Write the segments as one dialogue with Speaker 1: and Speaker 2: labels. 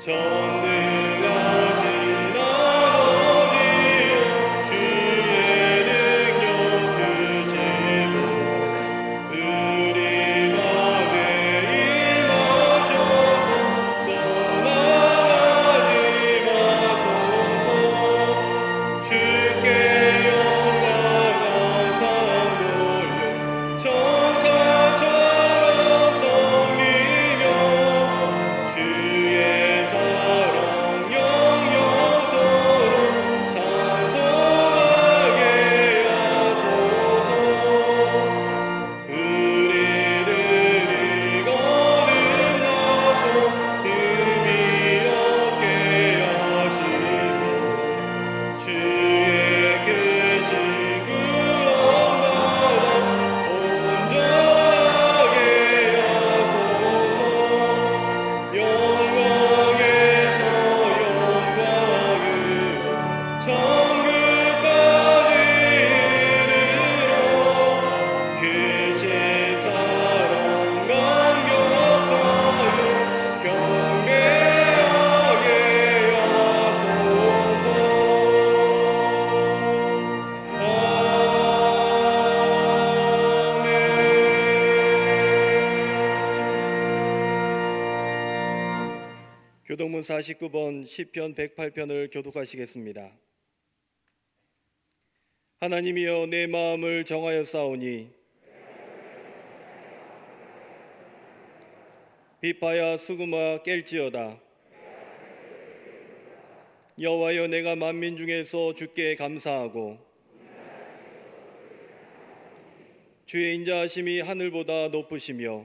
Speaker 1: 전능하신 아버지여 주의 능력 주시고 우리 맘에 임하셔서 떠나가지 마소서. 주께 영광 항상 돌려 천사처럼 섬기며 주의 사랑 영영토록 찬송하게 하소서. 우리들이 거듭나서 흠이 없게 하시고 주의 크신 구원받아 온전하게 하소서. 영광에서 영광으로 천국까지 이르러 크신 사랑 감격하여 경배하게 하소서. 아멘. 교동문 49번 시편 108편을 교독하시겠습니다. 하나님이여 내 마음을 정하여 싸우니 비파야 수금아 깰지어다. 여호와여 내가 만민 중에서 주께 감사하고 주의 인자하심이 하늘보다 높으시며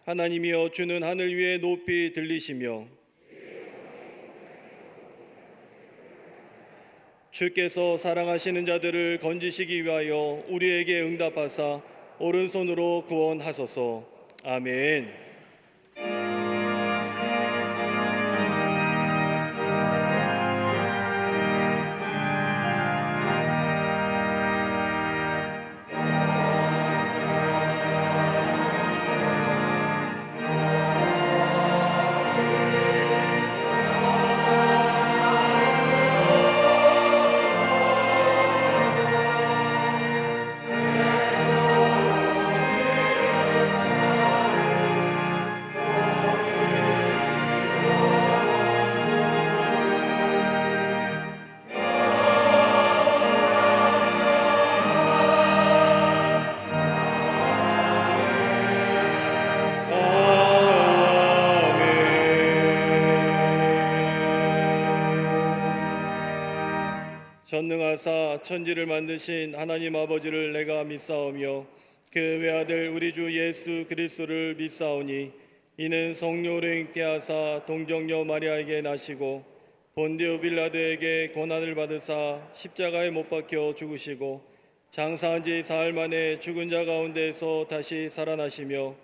Speaker 1: 하나님이여 주는 하늘 위에 높이 들리시며 주께서 사랑하시는 자들을 건지시기 위하여 우리에게 응답하사 오른손으로 구원하소서. 아멘. 전능하사 천지를 만드신 하나님 아버지를 내가 믿사오며 그 외아들 우리 주 예수 그리스도를 믿사오니 이는 성령으로 잉태 하사 동정녀 마리아에게 나시고 본디오 빌라도에게 고난을 받으사 십자가에 못 박혀 죽으시고 장사한 지 사흘 만에 죽은 자 가운데서 다시 살아나시며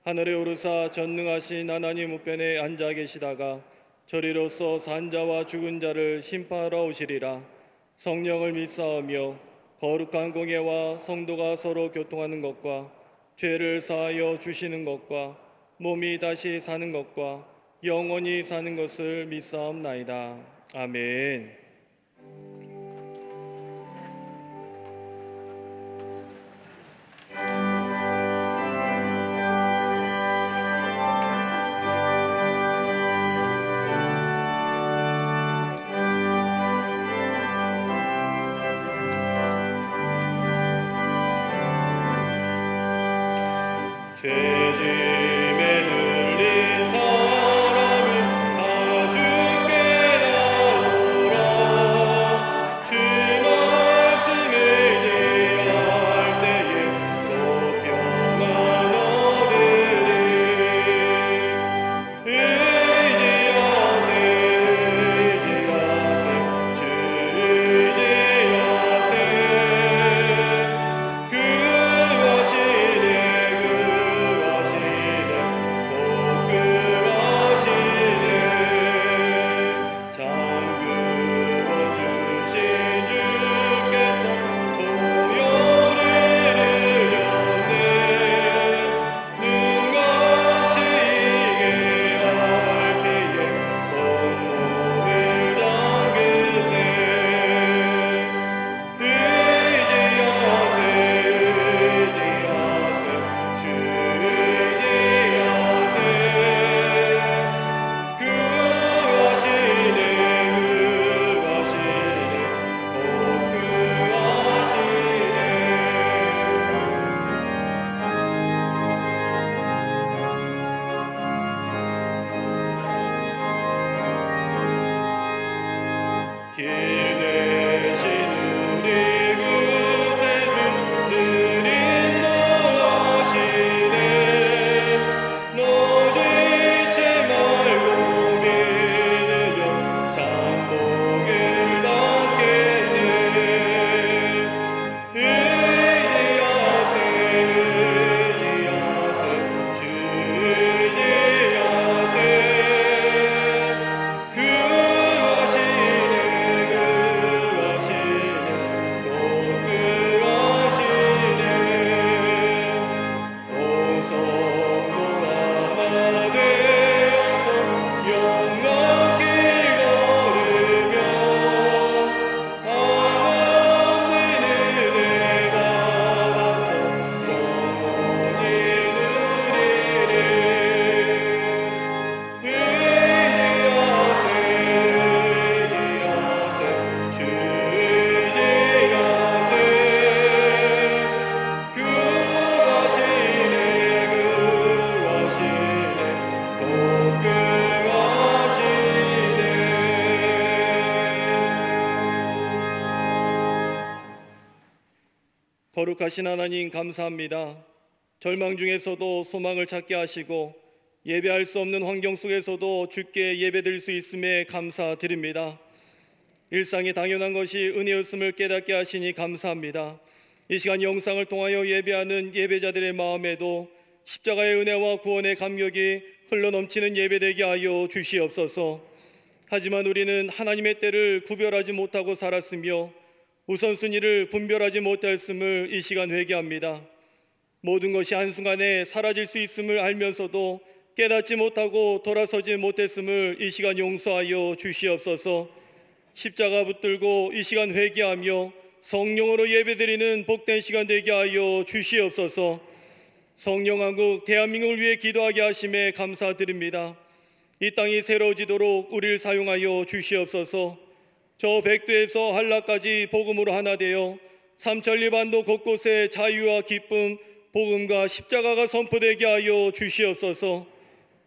Speaker 1: 하늘에 오르사 전능하신 하나님 우편에 앉아 계시다가 저리로서 산 자와 죽은 자를 심판하러 오시리라. 성령을 믿사오며 거룩한 공예와 성도가 서로 교통하는 것과 죄를 사하여 주시는 것과 몸이 다시 사는 것과 영원히 사는 것을 믿사옵나이다. 아멘. 죄짐에 눌린 사람은 다 주께 나오라. 주 말씀 의지할 때에 또 평안 얻으리. 의지하세 의지하세 주 의지하세. 구하시네 구하시네 거룩하신 하나님 감사합니다. 절망 중에서도 소망을 찾게 하시고 예배할 수 없는 환경 속에서도 주께 예배드릴 수 있음에 감사드립니다. 일상이 당연한 것이 은혜였음을 깨닫게 하시니 감사합니다. 이 시간 영상을 통하여 예배하는 예배자들의 마음에도 십자가의 은혜와 구원의 감격이 흘러넘치는 예배되게 하여 주시옵소서. 하지만 우리는 하나님의 때를 구별하지 못하고 살았으며 우선순위를 분별하지 못했음을 이 시간 회개합니다. 모든 것이 한순간에 사라질 수 있음을 알면서도 깨닫지 못하고 돌아서지 못했음을 이 시간 용서하여 주시옵소서. 십자가 붙들고 이 시간 회개하며 성령으로 예배드리는 복된 시간 되게 하여 주시옵소서. 성령 한국 대한민국을 위해 기도하게 하심에 감사드립니다. 이 땅이 새로워지도록 우리를 사용하여 주시옵소서. 저 백두에서 한라까지 복음으로 하나 되어 삼천리반도 곳곳에 자유와 기쁨, 복음과 십자가가 선포되게 하여 주시옵소서.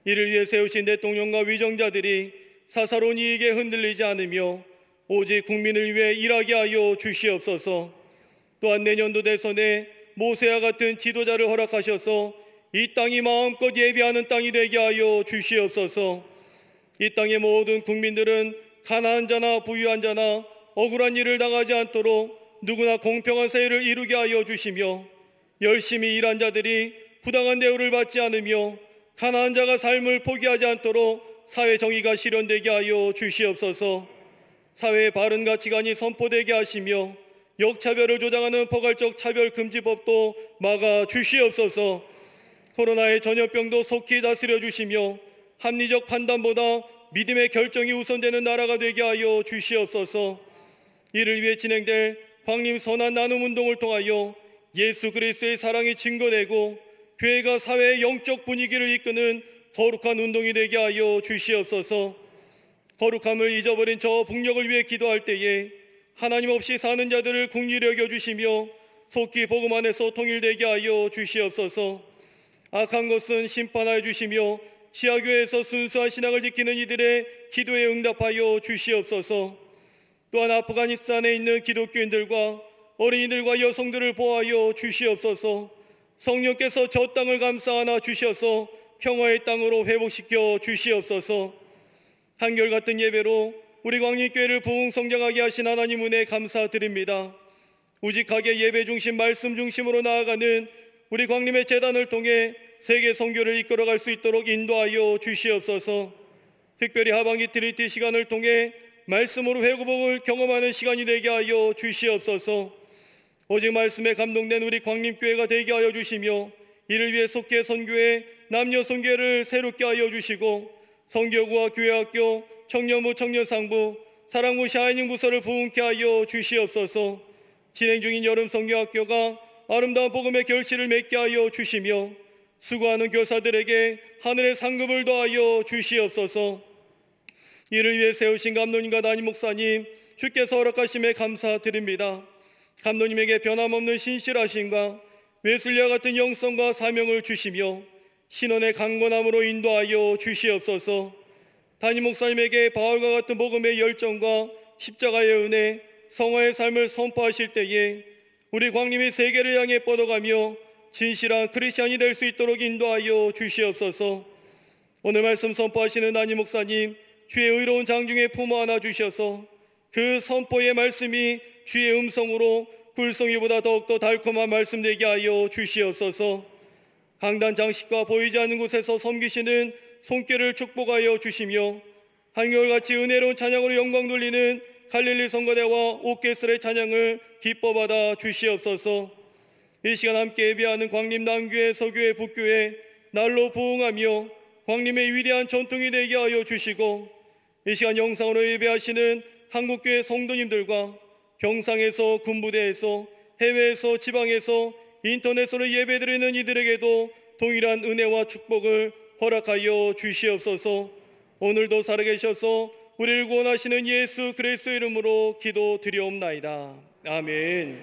Speaker 1: 이를 위해 세우신 대통령과 위정자들이 사사로운 이익에 흔들리지 않으며 오직 국민을 위해 일하게 하여 주시옵소서. 또한 내년도 대선에 모세와 같은 지도자를 허락하셔서 이 땅이 마음껏 예배하는 땅이 되게 하여 주시옵소서. 이 땅의 모든 국민들은 가난한 자나 부유한 자나 억울한 일을 당하지 않도록 누구나 공평한 사회를 이루게 하여 주시며 열심히 일한 자들이 부당한 대우를 받지 않으며 가난한 자가 삶을 포기하지 않도록 사회 정의가 실현되게 하여 주시옵소서. 사회의 바른 가치관이 선포되게 하시며 역차별을 조장하는 포괄적 차별금지법도 막아 주시옵소서. 코로나의 전염병도 속히 다스려 주시며 합리적 판단보다 믿음의 결정이 우선되는 나라가 되게 하여 주시옵소서. 이를 위해 진행될 광림 선한 나눔 운동을 통하여 예수 그리스도의 사랑이 증거되고 교회가 사회의 영적 분위기를 이끄는 거룩한 운동이 되게 하여 주시옵소서. 거룩함을 잊어버린 저 북녘을 위해 기도할 때에 하나님 없이 사는 자들을 긍휼히 여겨주시며 속히 복음 안에서 통일되게 하여 주시옵소서. 악한 것은 심판하여 주시며 지하교회에서 순수한 신앙을 지키는 이들의 기도에 응답하여 주시옵소서. 또한 아프가니스탄에 있는 기독교인들과 어린이들과 여성들을 보호하여 주시옵소서. 성령께서 저 땅을 감싸 주셔서 평화의 땅으로 회복시켜 주시옵소서. 한결같은 예배로 우리 광림교회를 부흥성장하게 하신 하나님 은혜 감사드립니다. 우직하게 예배 중심 말씀 중심으로 나아가는 우리 광림의 재단을 통해 세계 선교를 이끌어갈 수 있도록 인도하여 주시옵소서. 특별히 하반기 트리티 시간을 통해 말씀으로 회복을 경험하는 시간이 되게 하여 주시옵소서. 오직 말씀에 감동된 우리 광림교회가 되게 하여 주시며 이를 위해 속계 선교회, 남녀 선교회를 새롭게 하여 주시고 선교구와 교회학교, 청년부, 청년상부, 사랑부, 샤이닝 부서를 부흥케 하여 주시옵소서. 진행 중인 여름 선교학교가 아름다운 복음의 결실을 맺게 하여 주시며 수고하는 교사들에게 하늘의 상급을 더하여 주시옵소서. 이를 위해 세우신 감독님과 담임 목사님 주께서 허락하심에 감사드립니다. 감독님에게 변함없는 신실하심과 웨슬리와 같은 영성과 사명을 주시며 신원의 강건함으로 인도하여 주시옵소서. 담임 목사님에게 바울과 같은 복음의 열정과 십자가의 은혜, 성화의 삶을 선포하실 때에 우리 광림이 세계를 향해 뻗어가며 진실한 크리스찬이 될 수 있도록 인도하여 주시옵소서. 오늘 말씀 선포하시는 담임 목사님 주의 의로운 장중에 품어 안아 주셔서 그 선포의 말씀이 주의 음성으로 굴송이보다 더욱더 달콤한 말씀 되게 하여 주시옵소서. 강단 장식과 보이지 않는 곳에서 섬기시는 손길을 축복하여 주시며 한결같이 은혜로운 찬양으로 영광 돌리는 갈릴리 성가대와 오케스트라의 찬양을 기뻐 받아 주시옵소서. 이 시간 함께 예배하는 광림 남교회, 서교회, 북교회 날로 부흥하며 광림의 위대한 전통이 되게 하여 주시고 이 시간 영상으로 예배하시는 한국교회 성도님들과 병상에서, 군부대에서, 해외에서, 지방에서, 인터넷으로 예배드리는 이들에게도 동일한 은혜와 축복을 허락하여 주시옵소서. 오늘도 살아계셔서 우리를 구원하시는 예수 그리스도 이름으로 기도드리옵나이다. 아멘.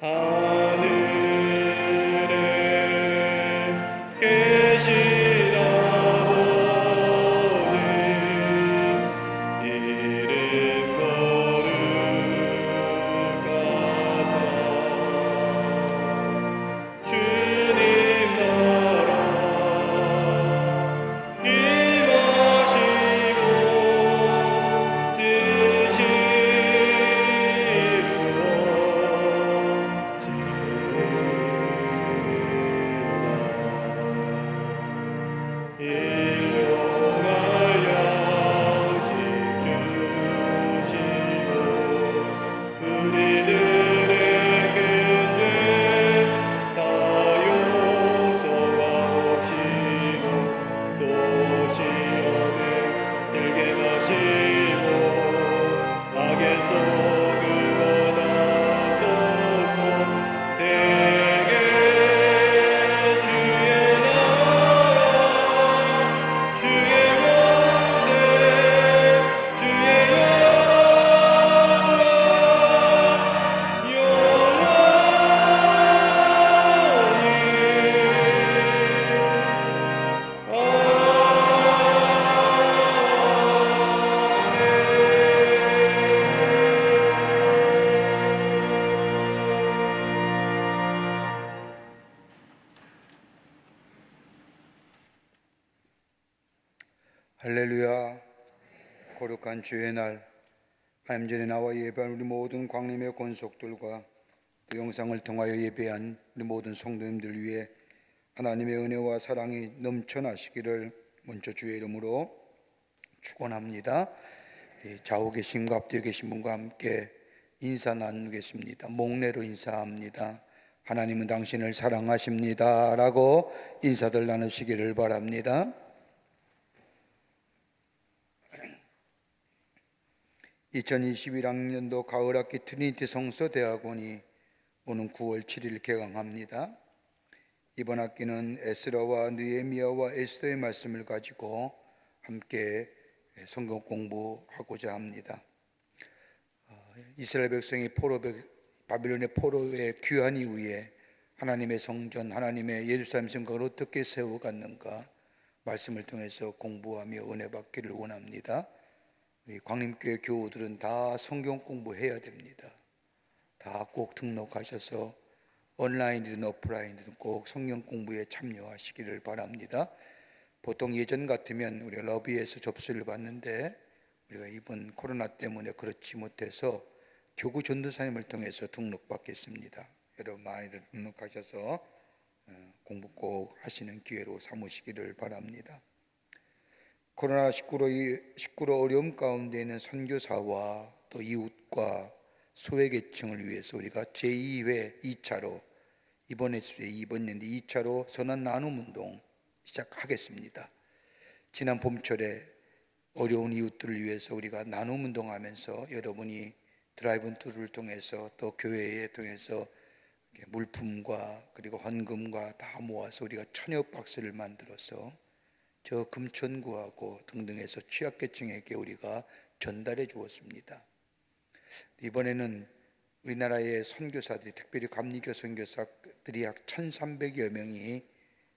Speaker 1: 하늘에 계신 아버지 이름 거룩하소서.
Speaker 2: 할렐루야. 거룩한 주의 날, 하나님 전에 나와 예배한 우리 모든 광림의 권속들과 또 영상을 통하여 예배한 우리 모든 성도님들 위해 하나님의 은혜와 사랑이 넘쳐나시기를 먼저 주의 이름으로 축원합니다. 좌우 계신 앞뒤에 계신 분과 함께 인사 나누겠습니다. 목례로 인사합니다. 하나님은 당신을 사랑하십니다 라고 인사들 나누시기를 바랍니다. 2021학년도 가을학기 트리니티 성서대학원이 오는 9월 7일 개강합니다. 이번 학기는 에스라와 느헤미야와 에스더의 말씀을 가지고 함께 성경 공부하고자 합니다. 이스라엘 백성이 바빌론의 포로에 귀환 이후에 하나님의 성전, 하나님의 예루살렘 성곽을 어떻게 세워갔는가 말씀을 통해서 공부하며 은혜 받기를 원합니다. 우리 광림교회 교우들은 다 성경 공부해야 됩니다. 다 꼭 등록하셔서 온라인이든 오프라인이든 꼭 성경 공부에 참여하시기를 바랍니다. 보통 예전 같으면 우리가 러비에서 접수를 받는데 우리가 이번 코로나 때문에 그렇지 못해서 교구 전도사님을 통해서 등록받겠습니다. 여러분 많이들 등록하셔서 공부 꼭 하시는 기회로 삼으시기를 바랍니다. 코로나19로 어려움 가운데 있는 선교사와 또 이웃과 소외계층을 위해서 우리가 제2회 2차로 이번 연도 2차로 선한 나눔운동 시작하겠습니다. 지난 봄철에 어려운 이웃들을 위해서 우리가 나눔운동하면서 여러분이 드라이브투를 통해서 또 교회에 통해서 물품과 그리고 헌금과 다 모아서 우리가 1000여 박스를 만들어서 저 금천구하고 등등해서 취약계층에게 우리가 전달해 주었습니다. 이번에는 우리나라의 선교사들이, 특별히 감리교 선교사들이 약 1300여 명이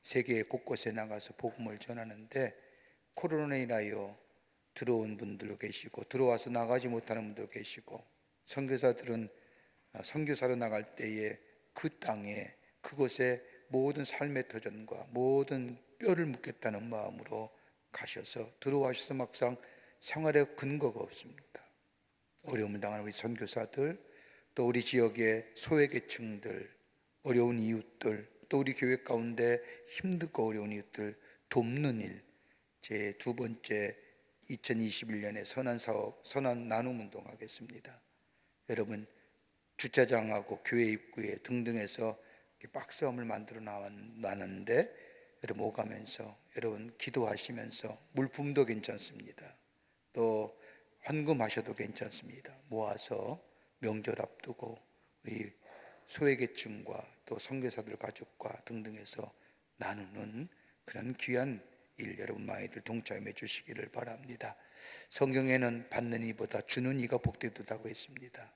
Speaker 2: 세계 곳곳에 나가서 복음을 전하는데, 코로나로 인하여 들어온 분들도 계시고 들어와서 나가지 못하는 분도 계시고, 선교사들은 선교사로 나갈 때에 그 땅에 그곳에 모든 삶의 터전과 모든 뼈를 묻겠다는 마음으로 가셔서 들어와셔서 막상 생활에 근거가 없습니다. 어려움을 당하는 우리 선교사들, 또 우리 지역의 소외계층들, 어려운 이웃들, 또 우리 교회 가운데 힘들고 어려운 이웃들 돕는 일, 제 두 번째 2021년에 선한 사업, 선한 나눔 운동 하겠습니다. 여러분 주차장하고 교회 입구에 등등해서 박스함을 만들어 놨는데 여러분 오가면서 여러분 기도하시면서 물품도 괜찮습니다. 또 헌금하셔도 괜찮습니다. 모아서 명절 앞두고 우리 소외계층과 또 선교사들 가족과 등등해서 나누는 그런 귀한 일, 여러분 많이들 동참해 주시기를 바랍니다. 성경에는 받는 이보다 주는 이가 복되도다고 했습니다.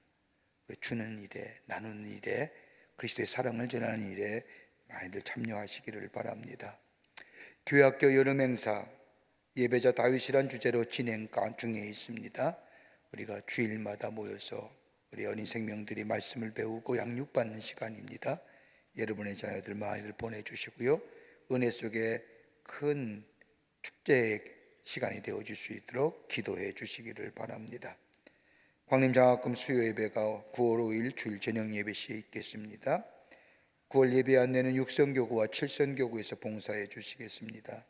Speaker 2: 주는 일에, 나누는 일에, 그리스도의 사랑을 전하는 일에 많이들 참여하시기를 바랍니다. 교회학교 여름 행사 예배자 다윗이란 주제로 진행 중에 있습니다. 우리가 주일마다 모여서 우리 어린 생명들이 말씀을 배우고 양육받는 시간입니다. 여러분의 자녀들 많이들 보내주시고요, 은혜 속에 큰 축제의 시간이 되어줄 수 있도록 기도해 주시기를 바랍니다. 광림장학금 수요 예배가 9월 5일 주일 저녁 예배 시에 있겠습니다. 9월 예배 안내는 육성교구와 칠성교구에서 봉사해 주시겠습니다.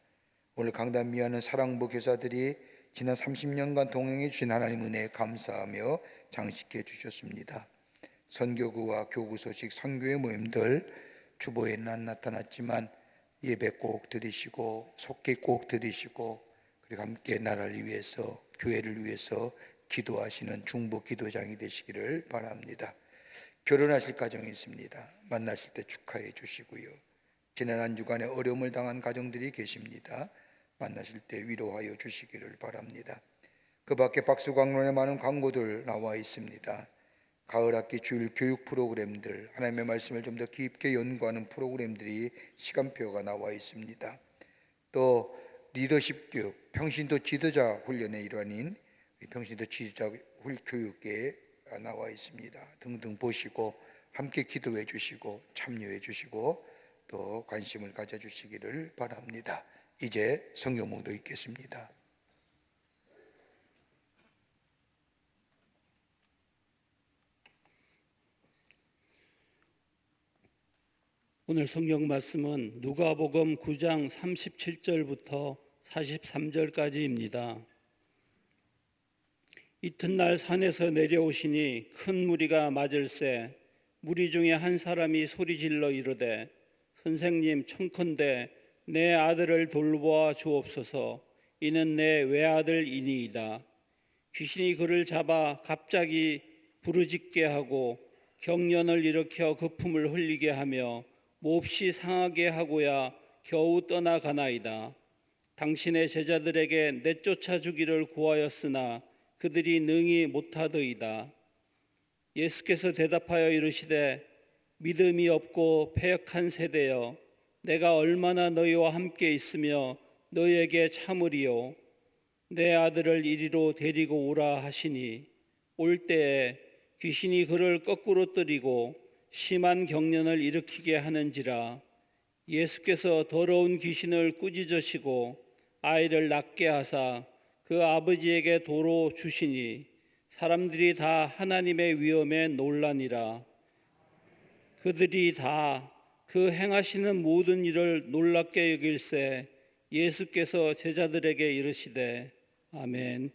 Speaker 2: 오늘 강단 미하는 사랑부 교사들이 지난 30년간 동행해 주신 하나님 은혜에 감사하며 장식해 주셨습니다. 선교구와 교구 소식, 선교의 모임들 주보에는 안 나타났지만 예배 꼭 드리시고 속기 꼭 드리시고, 그리고 함께 나라를 위해서, 교회를 위해서 기도하시는 중보 기도장이 되시기를 바랍니다. 결혼하실 가정이 있습니다. 만나실 때 축하해 주시고요, 지난 한 주간에 어려움을 당한 가정들이 계십니다. 만나실 때 위로하여 주시기를 바랍니다. 그 밖에 박수광론에 많은 광고들 나와 있습니다. 가을학기 주일 교육 프로그램들, 하나님의 말씀을 좀 더 깊게 연구하는 프로그램들이 시간표가 나와 있습니다. 또 리더십 교육, 평신도 지도자 훈련의 일환인 평신도 지도자 교육에 나와 있습니다. 등등 보시고 함께 기도해 주시고 참여해 주시고 또 관심을 가져주시기를 바랍니다. 이제 성경 묵도 있겠습니다.
Speaker 3: 오늘 성경 말씀은 누가복음 9장 37절부터 43절까지입니다. 이튿날 산에서 내려오시니 큰 무리가 맞을새 무리 중에 한 사람이 소리질러 이르되 선생님 청컨대 내 아들을 돌보아 주옵소서. 이는 내 외아들이니이다. 귀신이 그를 잡아 갑자기 부르짖게 하고 경련을 일으켜 거품을 흘리게 하며 몹시 상하게 하고야 겨우 떠나가나이다. 당신의 제자들에게 내쫓아 주기를 구하였으나 그들이 능히 못하더이다. 예수께서 대답하여 이르시되 믿음이 없고 패역한 세대여, 내가 얼마나 너희와 함께 있으며 너희에게 참으리요. 내 아들을 이리로 데리고 오라 하시니 올 때에 귀신이 그를 거꾸로 뜨리고 심한 경련을 일으키게 하는지라. 예수께서 더러운 귀신을 꾸짖으시고 아이를 낫게 하사 그 아버지에게 도로 주시니 사람들이 다 하나님의 위엄에 놀라니라. 그들이 다 그 행하시는 모든 일을 놀랍게 여길새 예수께서 제자들에게 이르시되 아멘.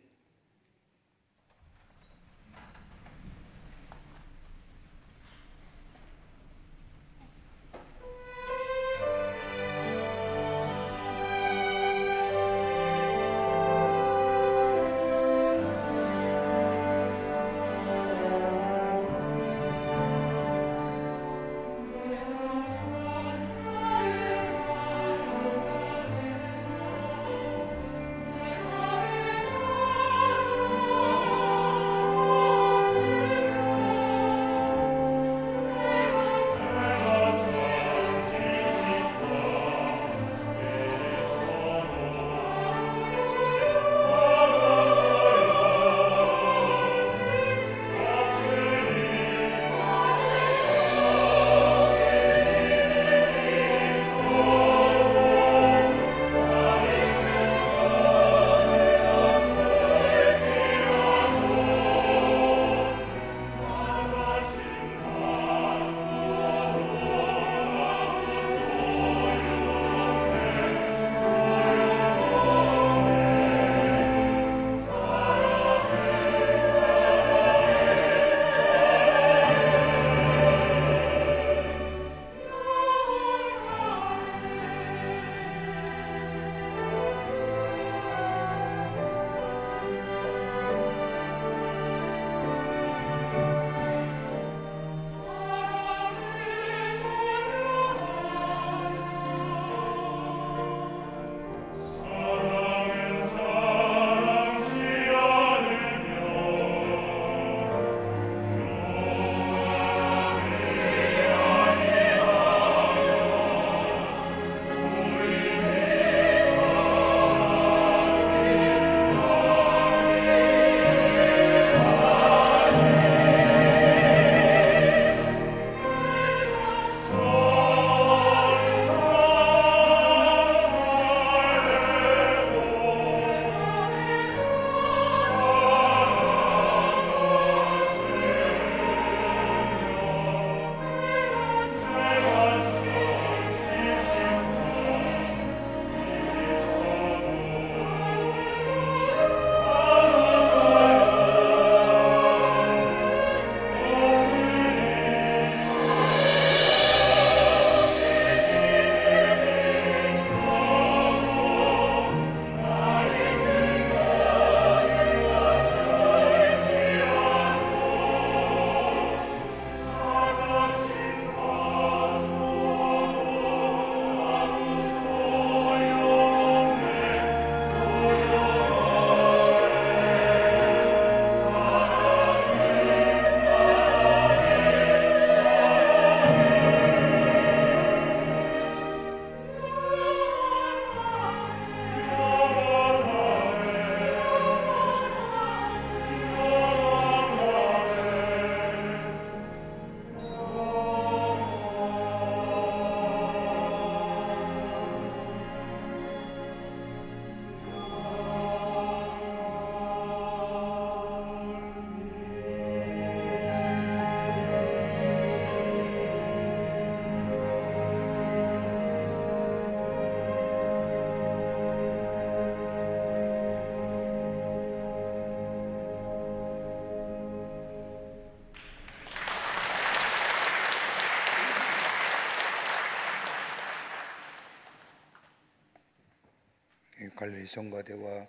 Speaker 2: 갈릴리 성가대와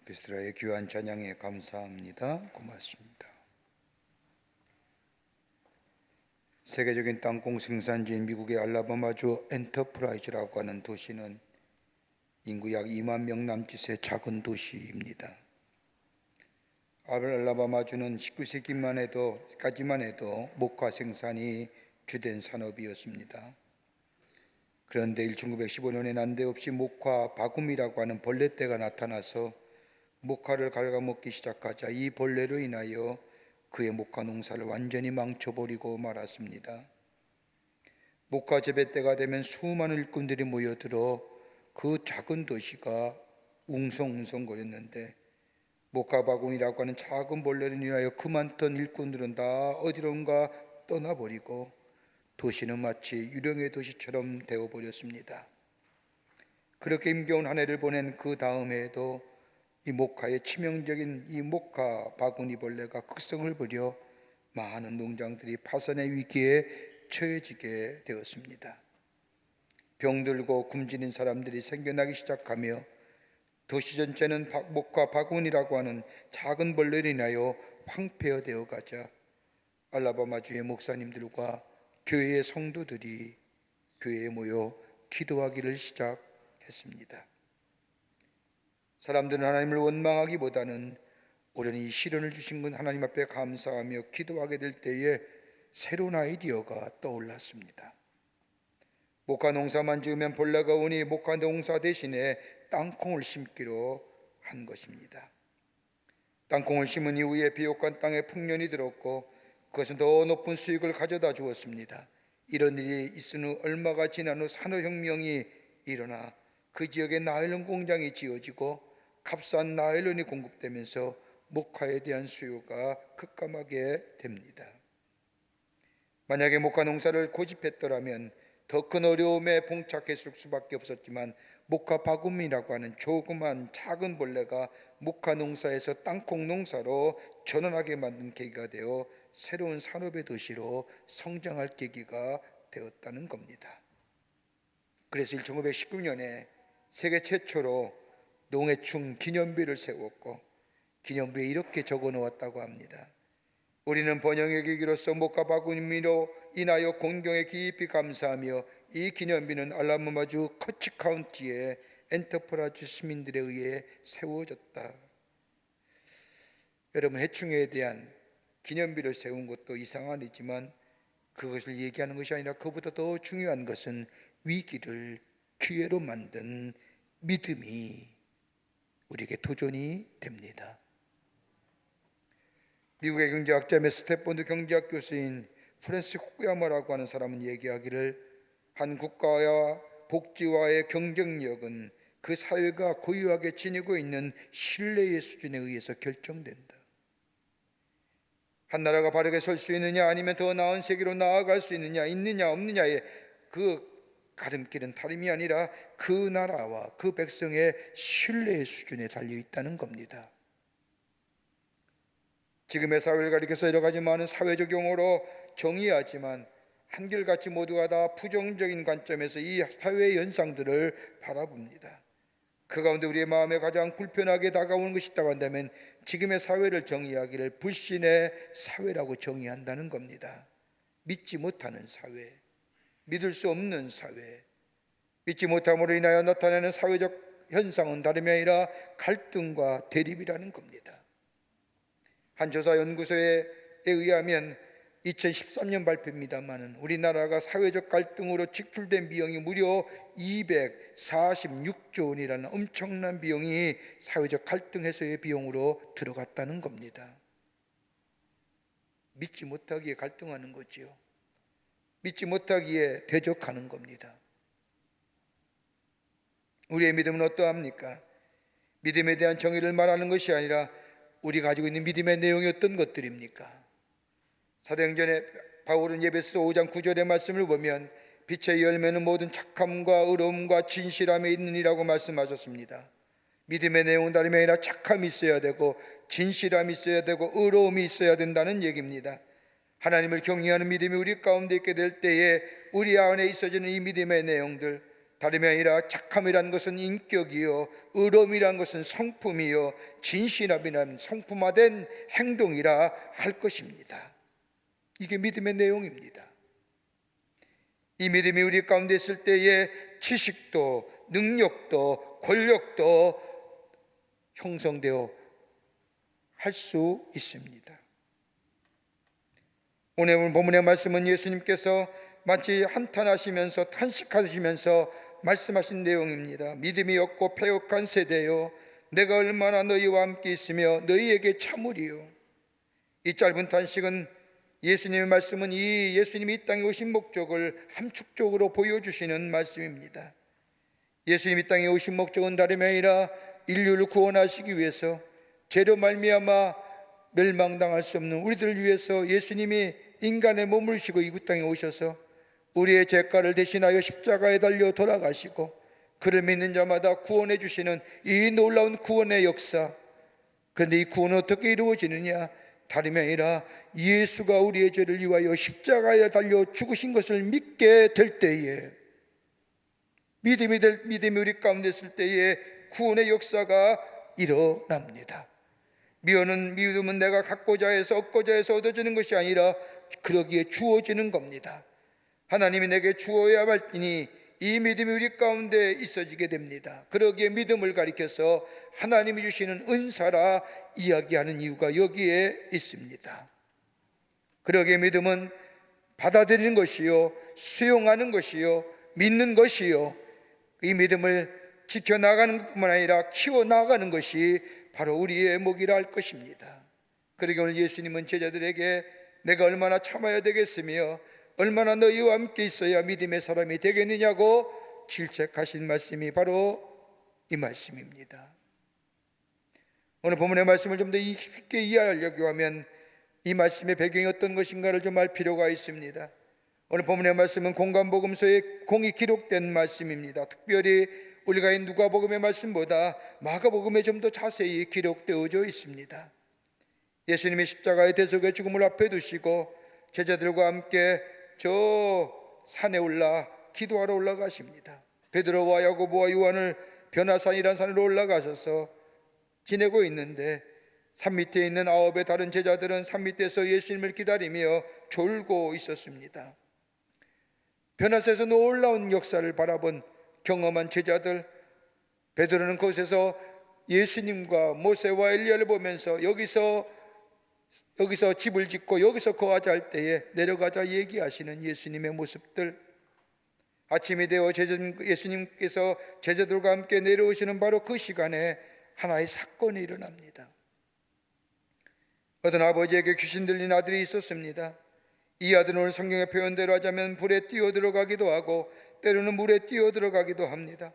Speaker 2: 오케스트라의 귀한 찬양에 감사합니다. 고맙습니다. 세계적인 땅콩 생산지인 미국의 알라바마주 엔터프라이즈라고 하는 도시는 인구 약 2만 명 남짓의 작은 도시입니다. 알라바마주는 19세기까지만 해도 목화 생산이 주된 산업이었습니다. 그런데 1915년에 난데없이 목화 바굼이라고 하는 벌레떼가 나타나서 목화를 갉아먹기 시작하자 이 벌레로 인하여 그의 목화 농사를 완전히 망쳐버리고 말았습니다. 목화 재배 때가 되면 수많은 일꾼들이 모여들어 그 작은 도시가 웅성웅성거렸는데 목화 바굼이라고 하는 작은 벌레로 인하여 그 많던 일꾼들은 다 어디론가 떠나버리고 도시는 마치 유령의 도시처럼 되어버렸습니다. 그렇게 힘겨운 한 해를 보낸 그 다음 해에도 이 목화의 치명적인 이 목화 바구니 벌레가 극성을 부려 많은 농장들이 파산의 위기에 처해지게 되었습니다. 병들고 굶주린 사람들이 생겨나기 시작하며 도시 전체는 목화 바구니라고 하는 작은 벌레로 인하여 황폐화되어 가자 알라바마주의 목사님들과 교회의 성도들이 교회에 모여 기도하기를 시작했습니다. 사람들은 하나님을 원망하기보다는 오련히 시련을 주신 건 하나님 앞에 감사하며 기도하게 될 때에 새로운 아이디어가 떠올랐습니다. 목화 농사만 지으면 벌레가 오니 목화 농사 대신에 땅콩을 심기로 한 것입니다. 땅콩을 심은 이후에 비옥한 땅에 풍년이 들었고 그것은 더 높은 수익을 가져다 주었습니다. 이런 일이 있은 후 얼마가 지난 후 산업혁명이 일어나 그 지역에 나일론 공장이 지어지고 값싼 나일론이 공급되면서 목화에 대한 수요가 급감하게 됩니다. 만약에 목화 농사를 고집했더라면 더 큰 어려움에 봉착했을 수밖에 없었지만 목화 바굼이라고 하는 조그만 작은 벌레가 목화 농사에서 땅콩 농사로 전환하게 만든 계기가 되어 새로운 산업의 도시로 성장할 계기가 되었다는 겁니다. 그래서 1919년에 세계 최초로 농해충 기념비를 세웠고 기념비에 이렇게 적어 놓았다고 합니다. 우리는 번영의 계기로서 목화 바구니로 인하여 공경에 깊이 감사하며 이 기념비는 알라바마주 커치 카운티의 엔터프라이즈 시민들에 의해 세워졌다. 여러분, 해충에 대한 기념비를 세운 것도 이상한 일이지만 그것을 얘기하는 것이 아니라 그보다 더 중요한 것은 위기를 기회로 만든 믿음이 우리에게 도전이 됩니다. 미국의 경제학자며 스탠포드 경제학 교수인 프랜시스 후쿠야마라고 하는 사람은 얘기하기를 한 국가와 복지와의 경쟁력은 그 사회가 고유하게 지니고 있는 신뢰의 수준에 의해서 결정된다. 한 나라가 바르게 설 수 있느냐 아니면 더 나은 세계로 나아갈 수 있느냐 없느냐의 그 가름길은 다름이 아니라 그 나라와 그 백성의 신뢰의 수준에 달려있다는 겁니다. 지금의 사회를 가리켜서 여러 가지 많은 사회적 용어로 정의하지만 한결같이 모두가 다 부정적인 관점에서 이 사회의 현상들을 바라봅니다. 그 가운데 우리의 마음에 가장 불편하게 다가오는 것이 있다고 한다면 지금의 사회를 정의하기를 불신의 사회라고 정의한다는 겁니다. 믿지 못하는 사회, 믿을 수 없는 사회, 믿지 못함으로 인하여 나타나는 사회적 현상은 다름이 아니라 갈등과 대립이라는 겁니다. 한 조사 연구소에 의하면 2013년 발표입니다만 우리나라가 사회적 갈등으로 지출된 비용이 무려 246조 원이라는 엄청난 비용이 사회적 갈등 해소의 비용으로 들어갔다는 겁니다. 믿지 못하기에 갈등하는 거지요. 믿지 못하기에 대적하는 겁니다. 우리의 믿음은 어떠합니까? 믿음에 대한 정의를 말하는 것이 아니라 우리 가지고 있는 믿음의 내용이 어떤 것들입니까? 사도행전에 바울은 에베소 5장 9절의 말씀을 보면 빛의 열매는 모든 착함과 의로움과 진실함에 있느니라고 말씀하셨습니다. 믿음의 내용은 다름이 아니라 착함이 있어야 되고 진실함이 있어야 되고 의로움이 있어야 된다는 얘기입니다. 하나님을 경외하는 믿음이 우리 가운데 있게 될 때에 우리 안에 있어지는 이 믿음의 내용들, 다름이 아니라 착함이란 것은 인격이요, 의로움이란 것은 성품이요, 진실함이란 성품화된 행동이라 할 것입니다. 이게 믿음의 내용입니다. 이 믿음이 우리 가운데 있을 때에 지식도 능력도 권력도 형성되어 할 수 있습니다. 오늘 본문의 말씀은 예수님께서 마치 한탄하시면서 탄식하시면서 말씀하신 내용입니다. 믿음이 없고 패역한 세대요, 내가 얼마나 너희와 함께 있으며 너희에게 참으리요. 이 짧은 탄식은 예수님의 말씀은 이 예수님이 이 땅에 오신 목적을 함축적으로 보여주시는 말씀입니다. 예수님이 이 땅에 오신 목적은 다름이 아니라 인류를 구원하시기 위해서, 죄로 말미암아 멸망당할 수 없는 우리들을 위해서 예수님이 인간의 몸을 지고 이 땅에 오셔서 우리의 죄가를 대신하여 십자가에 달려 돌아가시고 그를 믿는 자마다 구원해 주시는 이 놀라운 구원의 역사. 그런데 이 구원은 어떻게 이루어지느냐? 다름이 아니라 예수가 우리의 죄를 위하여 십자가에 달려 죽으신 것을 믿게 될 때에, 믿음이 우리 가운데 있을 때에 구원의 역사가 일어납니다. 믿음은 내가 갖고자 해서 얻고자 해서 얻어지는 것이 아니라 그러기에 주어지는 겁니다. 하나님이 내게 주어야 할지니 이 믿음이 우리 가운데 있어지게 됩니다. 그러기에 믿음을 가리켜서 하나님이 주시는 은사라 이야기하는 이유가 여기에 있습니다. 그러기에 믿음은 받아들이는 것이요, 수용하는 것이요, 믿는 것이요, 이 믿음을 지켜나가는 것뿐만 아니라 키워나가는 것이 바로 우리의 목이라 할 것입니다. 그러기에 오늘 예수님은 제자들에게 내가 얼마나 참아야 되겠으며 얼마나 너희와 함께 있어야 믿음의 사람이 되겠느냐고 질책하신 말씀이 바로 이 말씀입니다. 오늘 본문의 말씀을 좀 더 쉽게 이해하려고 하면 이 말씀의 배경이 어떤 것인가를 좀 알 필요가 있습니다. 오늘 본문의 말씀은 공관복음서에 공이 기록된 말씀입니다. 특별히 우리가 이 누가복음의 말씀보다 마가복음에 좀 더 자세히 기록되어져 있습니다. 예수님이 십자가의 대속의 죽음을 앞에 두시고 제자들과 함께 저 산에 기도하러 올라가십니다. 베드로와 야고보와 요한을 변화산이라는 산으로 올라가셔서 지내고 있는데 산 밑에 있는 9의 다른 제자들은 산 밑에서 예수님을 기다리며 졸고 있었습니다. 변화산에서 놀라운 역사를 바라본 경험한 제자들, 베드로는 그곳에서 예수님과 모세와 엘리야를 보면서 여기서 집을 짓고 여기서 거하자 할 때에 내려가자 얘기하시는 예수님의 모습들, 아침이 되어 예수님께서 제자들과 함께 내려오시는 바로 그 시간에 하나의 사건이 일어납니다. 어떤 아버지에게 귀신 들린 아들이 있었습니다. 이 아들은 오늘 성경의 표현대로 하자면 불에 뛰어들어가기도 하고 때로는 물에 뛰어들어가기도 합니다.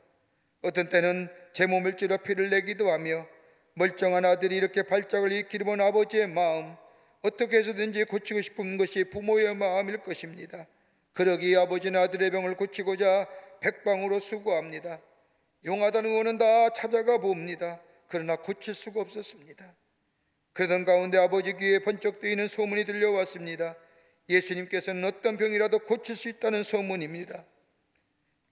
Speaker 2: 어떤 때는 제 몸을 찔러 피를 내기도 하며 멀쩡한 아들이 이렇게 발작을 일으키려 본 아버지의 마음, 어떻게 해서든지 고치고 싶은 것이 부모의 마음일 것입니다. 그러기에 아버지는 아들의 병을 고치고자 백방으로 수고합니다. 용하다는 의원은 다 찾아가 봅니다. 그러나 고칠 수가 없었습니다. 그러던 가운데 아버지 귀에 번쩍 뜨이는 소문이 들려왔습니다. 예수님께서는 어떤 병이라도 고칠 수 있다는 소문입니다.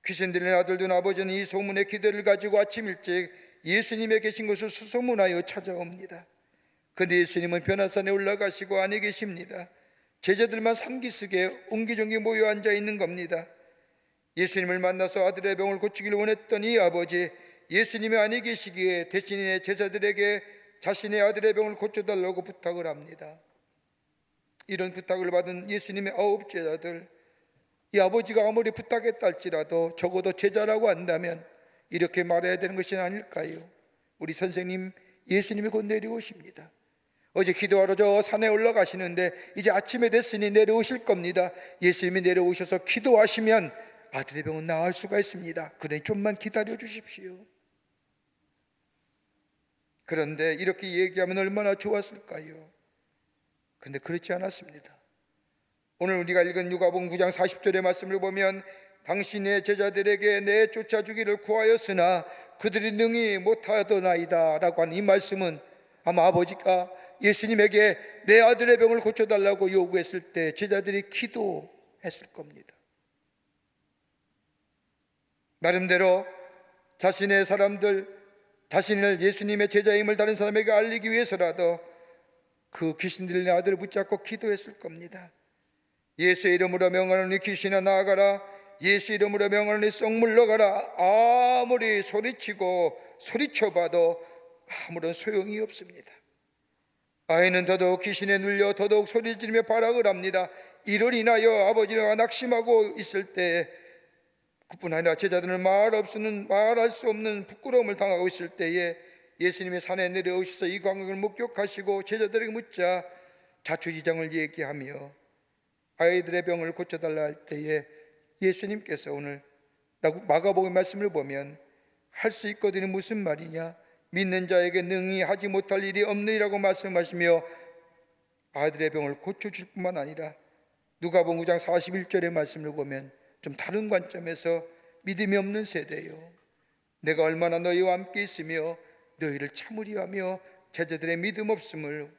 Speaker 2: 귀신 들린 아들된 아버지는 이 소문의 기대를 가지고 아침 일찍 예수님의 계신 것을 수소문하여 찾아옵니다. 그런데 예수님은 변화산에 올라가시고 안에 계십니다. 제자들만 상기스게 옹기종기 모여 앉아 있는 겁니다. 예수님을 만나서 아들의 병을 고치기를 원했던 이 아버지, 예수님이 안에 계시기에 대신에 제자들에게 자신의 아들의 병을 고쳐달라고 부탁을 합니다. 이런 부탁을 받은 예수님의 9 제자들, 이 아버지가 아무리 부탁했다 할지라도 적어도 제자라고 한다면 이렇게 말해야 되는 것이 아닐까요? 우리 선생님 예수님이 곧 내려오십니다. 어제 기도하러 저 산에 올라가시는데 이제 아침에 됐으니 내려오실 겁니다. 예수님이 내려오셔서 기도하시면 아들의 병은 나을 수가 있습니다. 그러니 좀만 기다려 주십시오. 그런데 이렇게 얘기하면 얼마나 좋았을까요? 그런데 그렇지 않았습니다. 오늘 우리가 읽은 누가복음 9장 40절의 말씀을 보면 당신의 제자들에게 내쫓아주기를 구하였으나 그들이 능히 못하더나이다 라고 하는 이 말씀은 아마 아버지가 예수님에게 내 아들의 병을 고쳐달라고 요구했을 때 제자들이 기도했을 겁니다. 나름대로 자신의 사람들, 자신을 예수님의 제자임을 다른 사람에게 알리기 위해서라도 그 귀신 들린 아들을 붙잡고 기도했을 겁니다. 예수의 이름으로 명하노니 귀신아 나아가라. 예수 이름으로 명하노니 썩 물러가라. 아무리 소리치고 소리쳐봐도 아무런 소용이 없습니다. 아이는 더더욱 귀신에 눌려 더더욱 소리를 지르며 발악을 합니다. 이를 인하여 아버지가 낙심하고 있을 때, 그뿐 아니라 제자들은 말할 수 없는 부끄러움을 당하고 있을 때에 예수님이 산에 내려오셔서 이 광경을 목격하시고 제자들에게 묻자 자초지장을 얘기하며 아이들의 병을 고쳐달라 할 때에 예수님께서 오늘 마가복음 말씀을 보면 할 수 있거든요. 무슨 말이냐? 믿는 자에게 능히 하지 못할 일이 없느니라고 말씀하시며 아이들의 병을 고쳐줄 뿐만 아니라 누가복음 9장 41절의 말씀을 보면 좀 다른 관점에서 믿음이 없는 세대요, 내가 얼마나 너희와 함께 있으며 너희를 참으려 하며 제자들의 믿음 없음을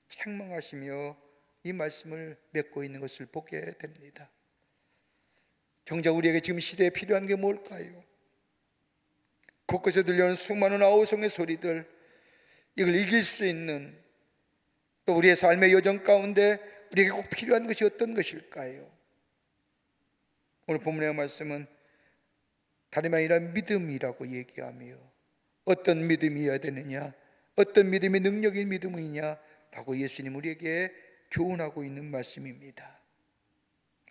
Speaker 2: 책망하시며 이 말씀을 맺고 있는 것을 보게 됩니다. 정작 우리에게 지금 시대에 필요한 게 뭘까요? 곳곳에 들려오는 수많은 아우성의 소리들, 이걸 이길 수 있는, 또 우리의 삶의 여정 가운데 우리에게 꼭 필요한 것이 어떤 것일까요? 오늘 본문의 말씀은 다름이 아니라 믿음이라고 얘기하며, 어떤 믿음이어야 되느냐, 어떤 믿음이 능력인 믿음이냐 라고 예수님 우리에게 교훈하고 있는 말씀입니다.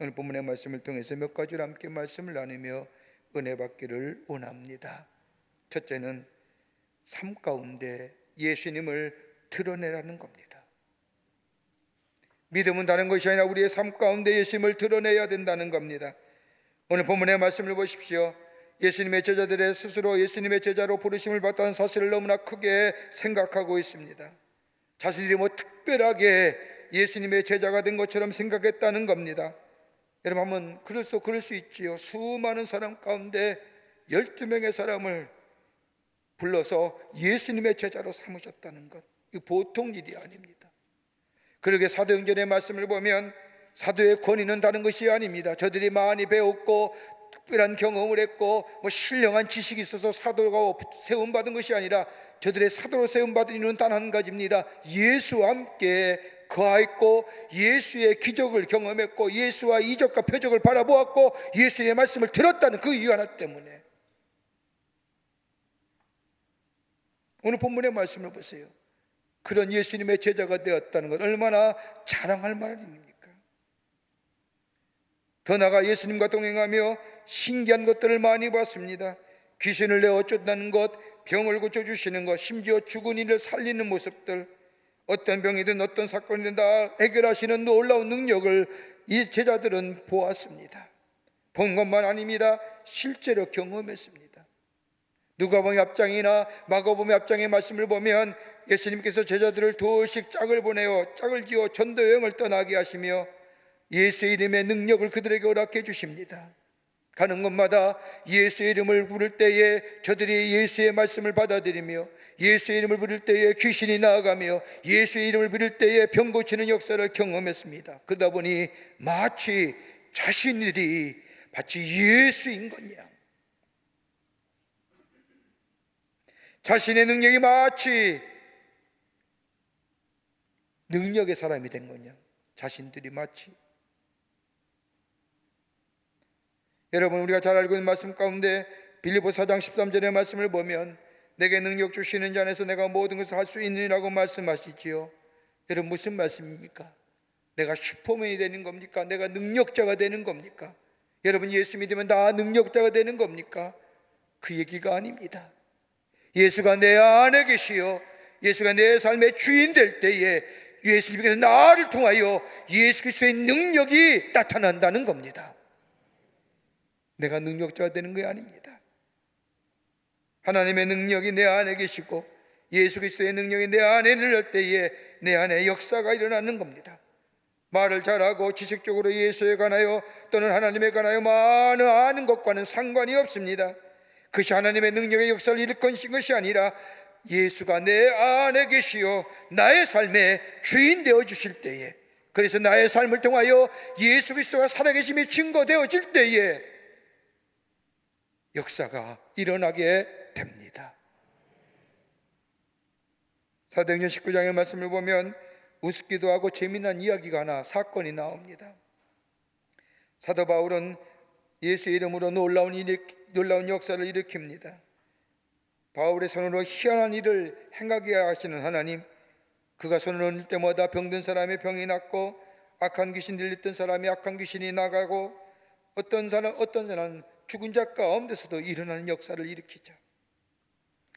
Speaker 2: 오늘 본문의 말씀을 통해서 몇 가지로 함께 말씀을 나누며 은혜 받기를 원합니다. 첫째는 삶 가운데 예수님을 드러내라는 겁니다. 믿음은 다른 것이 아니라 우리의 삶 가운데 예수님을 드러내야 된다는 겁니다. 오늘 본문의 말씀을 보십시오. 예수님의 제자들의 스스로 예수님의 제자로 부르심을 받다는 사실을 너무나 크게 생각하고 있습니다. 자신들이 특별하게 예수님의 제자가 된 것처럼 생각했다는 겁니다. 여러분 한번 그럴 수 있지요. 수많은 사람 가운데 12명의 사람을 불러서 예수님의 제자로 삼으셨다는 것, 이 보통 일이 아닙니다. 그러게 사도행전의 말씀을 보면 사도의 권위는 다른 것이 아닙니다. 저들이 많이 배웠고 특별한 경험을 했고 신령한 지식이 있어서 사도가 세움받은 것이 아니라 저들의 사도로 세움받은 이유는 단 한 가지입니다. 예수와 함께 거하였고 예수의 기적을 경험했고 예수와 이적과 표적을 바라보았고 예수의 말씀을 들었다는 그 이유 하나 때문에. 오늘 본문의 말씀을 보세요. 그런 예수님의 제자가 되었다는 것 얼마나 자랑할 만한 일입니까? 더 나아가 예수님과 동행하며 신기한 것들을 많이 봤습니다. 귀신을 내어 쫓는 것, 병을 고쳐주시는 것, 심지어 죽은 이를 살리는 모습들, 어떤 병이든 어떤 사건이든 다 해결하시는 놀라운 능력을 이 제자들은 보았습니다. 본 것만 아닙니다. 실제로 경험했습니다. 누가복음 앞장이나 마가복음 앞장의 말씀을 보면 예수님께서 제자들을 두씩 짝을 보내어 짝을 지어 전도 여행을 떠나게 하시며 예수의 이름의 능력을 그들에게 허락해 주십니다. 가는 곳마다 예수의 이름을 부를 때에 저들이 예수의 말씀을 받아들이며 예수의 이름을 부를 때에 귀신이 나아가며 예수의 이름을 부를 때에 병 고치는 역사를 경험했습니다. 그러다 보니 마치 자신들이 마치 예수인 거냐, 자신의 능력이 마치 능력의 사람이 된 거냐, 자신들이 마치. 여러분 우리가 잘 알고 있는 말씀 가운데 빌립보 4장 13절의 말씀을 보면 내게 능력 주시는 자 안에서 내가 모든 것을 할 수 있느니라고 말씀하시지요. 여러분 무슨 말씀입니까? 내가 슈퍼맨이 되는 겁니까? 내가 능력자가 되는 겁니까? 여러분 예수 믿으면 다 능력자가 되는 겁니까? 그 얘기가 아닙니다. 예수가 내 안에 계시어 예수가 내 삶의 주인 될 때에 예수님께서 나를 통하여 예수 그리스도의 능력이 나타난다는 겁니다. 내가 능력자가 되는 게 아닙니다. 하나님의 능력이 내 안에 계시고 예수 그리스도의 능력이 내 안에 일어날 때에 내 안에 역사가 일어나는 겁니다. 말을 잘하고 지식적으로 예수에 관하여 또는 하나님에 관하여 많은 아는 것과는 상관이 없습니다. 그것이 하나님의 능력의 역사를 일으킨 것이 아니라 예수가 내 안에 계시어 나의 삶의 주인 되어 주실 때에, 그래서 나의 삶을 통하여 예수 그리스도가 살아계심이 증거되어질 때에 역사가 일어나게 됩니다. 사도행전 19장의 말씀을 보면 우습기도 하고 재미난 이야기가 하나, 사건이 나옵니다. 사도 바울은 예수의 이름으로 놀라운 역사를 일으킵니다. 바울의 손으로 희한한 일을 행하게 하시는 하나님, 그가 손을 얹을 때마다 병든 사람의 병이 낫고 악한 귀신 들렸던 사람이 악한 귀신이 나가고 어떤 사람은 죽은 자 가운데서도 일어나는 역사를 일으키자.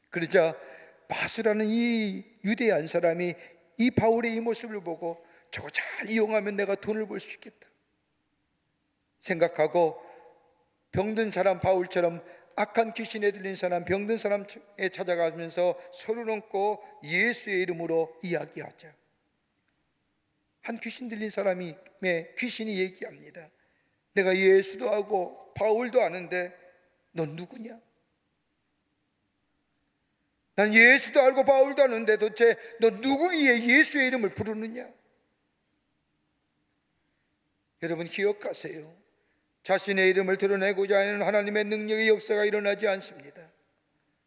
Speaker 2: 그러자 바수라는 이 유대한 사람이 이 바울의 이 모습을 보고 저거 잘 이용하면 내가 돈을 벌 수 있겠다 생각하고 병든 사람 바울처럼 악한 귀신에 들린 사람, 병든 사람에 찾아가면서 손을 얹고 예수의 이름으로 이야기하자. 한 귀신 들린 사람이 귀신이 얘기합니다. 내가 예수도 하고 바울도 아는데 넌 누구냐? 난 예수도 알고 바울도 아는데 도대체 너 누구기에 예수의 이름을 부르느냐? 여러분 기억하세요. 자신의 이름을 드러내고자 하는 하나님의 능력의 역사가 일어나지 않습니다.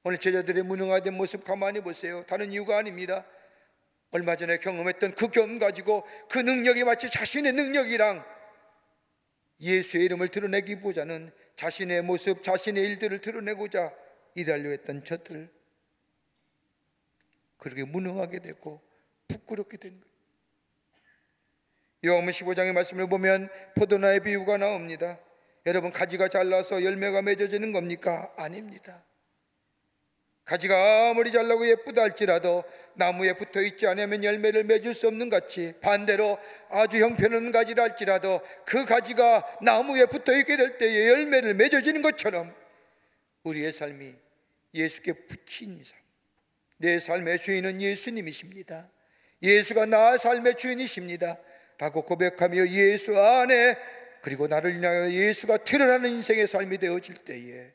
Speaker 2: 오늘 제자들의 무능화된 모습 가만히 보세요. 다른 이유가 아닙니다. 얼마 전에 경험했던 그 경험 가지고 그 능력이 마치 자신의 능력이랑 예수의 이름을 드러내기보다는 자신의 모습, 자신의 일들을 드러내고자 일하려 했던 저들, 그렇게 무능하게 되고 부끄럽게 된 거예요. 요한복음 15장의 말씀을 보면 포도나의 비유가 나옵니다. 여러분, 가지가 잘라서 열매가 맺어지는 겁니까? 아닙니다. 가지가 아무리 잘나고 예쁘다 할지라도 나무에 붙어있지 않으면 열매를 맺을 수 없는 같이, 반대로 아주 형편없는 가지라 할지라도 그 가지가 나무에 붙어있게 될 때에 열매를 맺어지는 것처럼 우리의 삶이 예수께 붙인 삶, 내 삶의 주인은 예수님이십니다, 예수가 나의 삶의 주인이십니다 라고 고백하며 예수 안에, 그리고 나를 인하여 예수가 드러나는 인생의 삶이 되어질 때에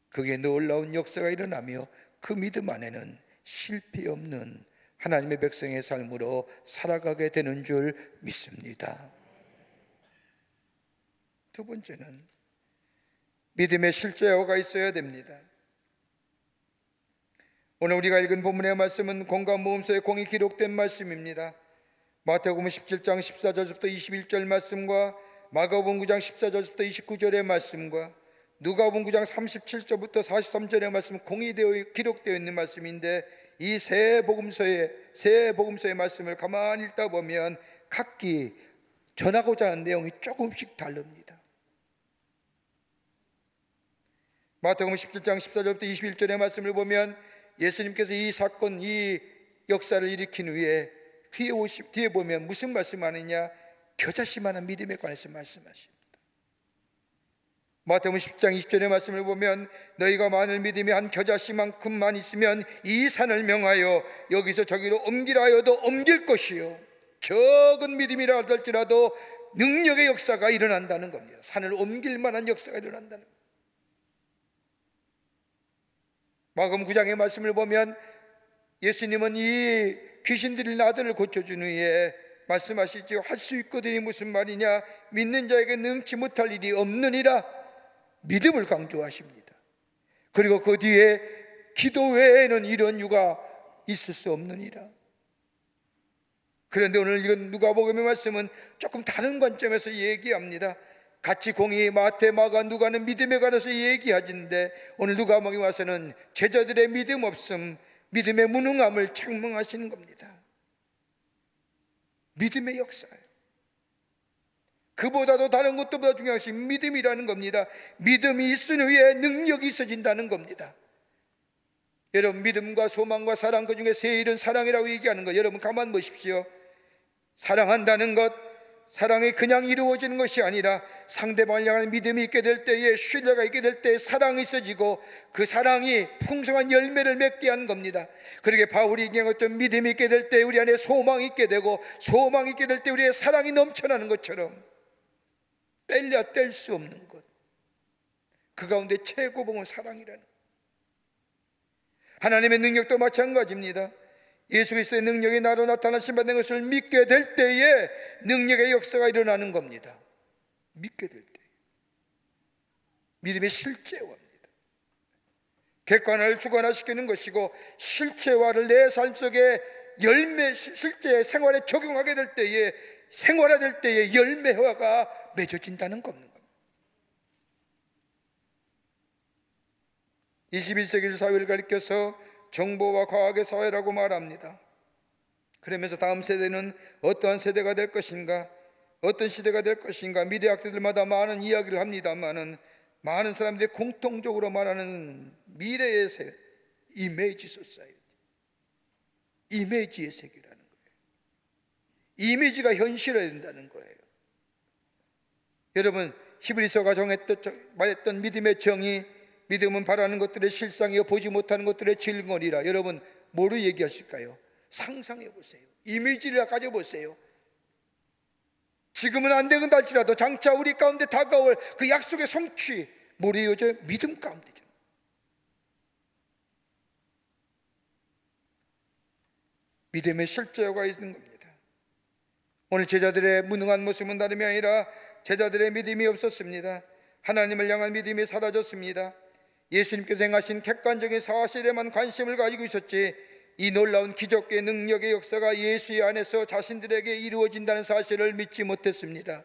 Speaker 2: 그게 놀라운 역사가 일어나며 그 믿음 안에는 실패 없는 하나님의 백성의 삶으로 살아가게 되는 줄 믿습니다. 두 번째는 믿음의 실제화가 있어야 됩니다. 오늘 우리가 읽은 본문의 말씀은 공과 모음서에 공이 기록된 말씀입니다. 마태복음 17장 14절부터 21절 말씀과 마가복음 9장 14절부터 29절의 말씀과 누가복음 9장 37절부터 43절의 말씀, 공이 기록되어 있는 말씀인데 이 세 복음서의 말씀을 가만히 읽다 보면 각기 전하고자 하는 내용이 조금씩 다릅니다. 마태복음 17장 14절부터 21절의 말씀을 보면 예수님께서 이 사건, 이 역사를 일으킨 후에 뒤에 보면 무슨 말씀하느냐? 겨자씨만한 믿음에 관해서 말씀하십니다. 마태복음 10장 20절의 말씀을 보면 너희가 만일 믿음이 한 겨자씨만큼만 있으면 이 산을 명하여 여기서 저기로 옮기라 하여도 옮길 것이요, 적은 믿음이라 할지라도 능력의 역사가 일어난다는 겁니다. 산을 옮길 만한 역사가 일어난다는 겁니다. 마가복음 9장의 말씀을 보면 예수님은 이 귀신 들린 아들을 고쳐준 후에 말씀하시죠. 할 수 있거든이 무슨 말이냐? 믿는 자에게 능치 못할 일이 없느니라. 믿음을 강조하십니다. 그리고 그 뒤에 기도 외에는 이런 이유가 있을 수 없느니라. 그런데 오늘 이건 누가복음의 말씀은 조금 다른 관점에서 얘기합니다. 같이 공이 마태, 마가, 누가는 믿음에 관해서 얘기하는데 오늘 누가복음에 와서는 제자들의 믿음 없음, 믿음의 무능함을 책망하시는 겁니다. 믿음의 역사예요. 그보다도 다른 것보다 중요한 것이 믿음이라는 겁니다. 믿음이 있은 후에 능력이 있어진다는 겁니다. 여러분, 믿음과 소망과 사랑, 그 중에 제일은 사랑이라고 얘기하는 거, 여러분 가만 보십시오. 사랑한다는 것, 사랑이 그냥 이루어지는 것이 아니라 상대방을 향한 믿음이 있게 될 때에, 신뢰가 있게 될 때에 사랑이 있어지고 그 사랑이 풍성한 열매를 맺게 하는 겁니다. 그러게 바울이 얘기한 것처럼 믿음이 있게 될 때 우리 안에 소망이 있게 되고, 소망이 있게 될 때 우리의 사랑이 넘쳐나는 것처럼 뗄 수 없는 것, 그 가운데 최고봉은 사랑이라는 것. 하나님의 능력도 마찬가지입니다. 예수 그리스도의 능력이 나로 나타나신 바 된 것을 믿게 될 때에 능력의 역사가 일어나는 겁니다. 믿게 될 때 믿음의 실제화입니다. 객관화를 주관화시키는 것이고, 실체화를 내 삶 속에 실제 생활에 적용하게 될 때에, 생활화될 때에 열매화가 맺어진다는 겁니다. 21세기 사회를 가리켜서 정보와 과학의 사회라고 말합니다. 그러면서 다음 세대는 어떠한 세대가 될 것인가, 어떤 시대가 될 것인가, 미래학자들마다 많은 이야기를 합니다만은, 많은 사람들이 공통적으로 말하는 미래의 세계, 이미지 소사이티, 이미지의 세계라는 거예요. 이미지가 현실화야 된다는 거예요. 여러분, 히브리서가 말했던 믿음의 정의, 믿음은 바라는 것들의 실상이요 보지 못하는 것들의 질거리라. 여러분, 뭐로 얘기하실까요? 상상해 보세요. 이미지를 가져보세요. 지금은 안 되건 할지라도 장차 우리 가운데 다가올 그 약속의 성취, 뭐로 이어져요? 믿음 가운데죠. 믿음의 실제화가 있는 겁니다. 오늘 제자들의 무능한 모습은 다름이 아니라 제자들의 믿음이 없었습니다. 하나님을 향한 믿음이 사라졌습니다. 예수님께서 행하신 객관적인 사실에만 관심을 가지고 있었지, 이 놀라운 기적의 능력의 역사가 예수의 안에서 자신들에게 이루어진다는 사실을 믿지 못했습니다.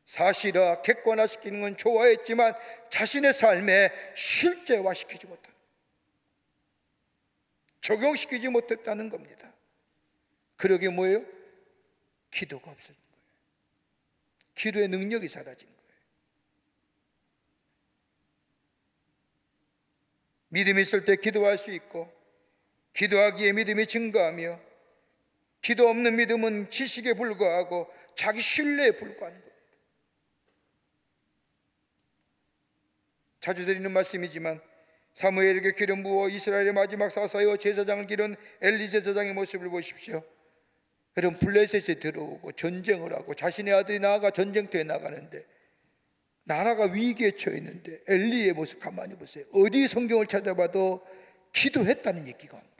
Speaker 2: 사실화, 객관화시키는 건 좋아했지만 자신의 삶에 실제화시키지 못한, 적용시키지 못했다는 겁니다. 그러게 뭐예요? 기도가 없어진 거예요. 기도의 능력이 사라진 거예요. 믿음이 있을 때 기도할 수 있고, 기도하기에 믿음이 증가하며, 기도 없는 믿음은 지식에 불과하고 자기 신뢰에 불과한 겁니다. 자주 드리는 말씀이지만, 사무엘에게 기름 부어 이스라엘의 마지막 사사여 제사장을 기른 엘리 제사장의 모습을 보십시오. 여러분, 블레셋에 들어오고 전쟁을 하고 자신의 아들이 나아가 전쟁터에 나가는데 나라가 위기에 처해 있는데 엘리의 모습 가만히 보세요. 어디 성경을 찾아봐도 기도했다는 얘기가 안 보여요.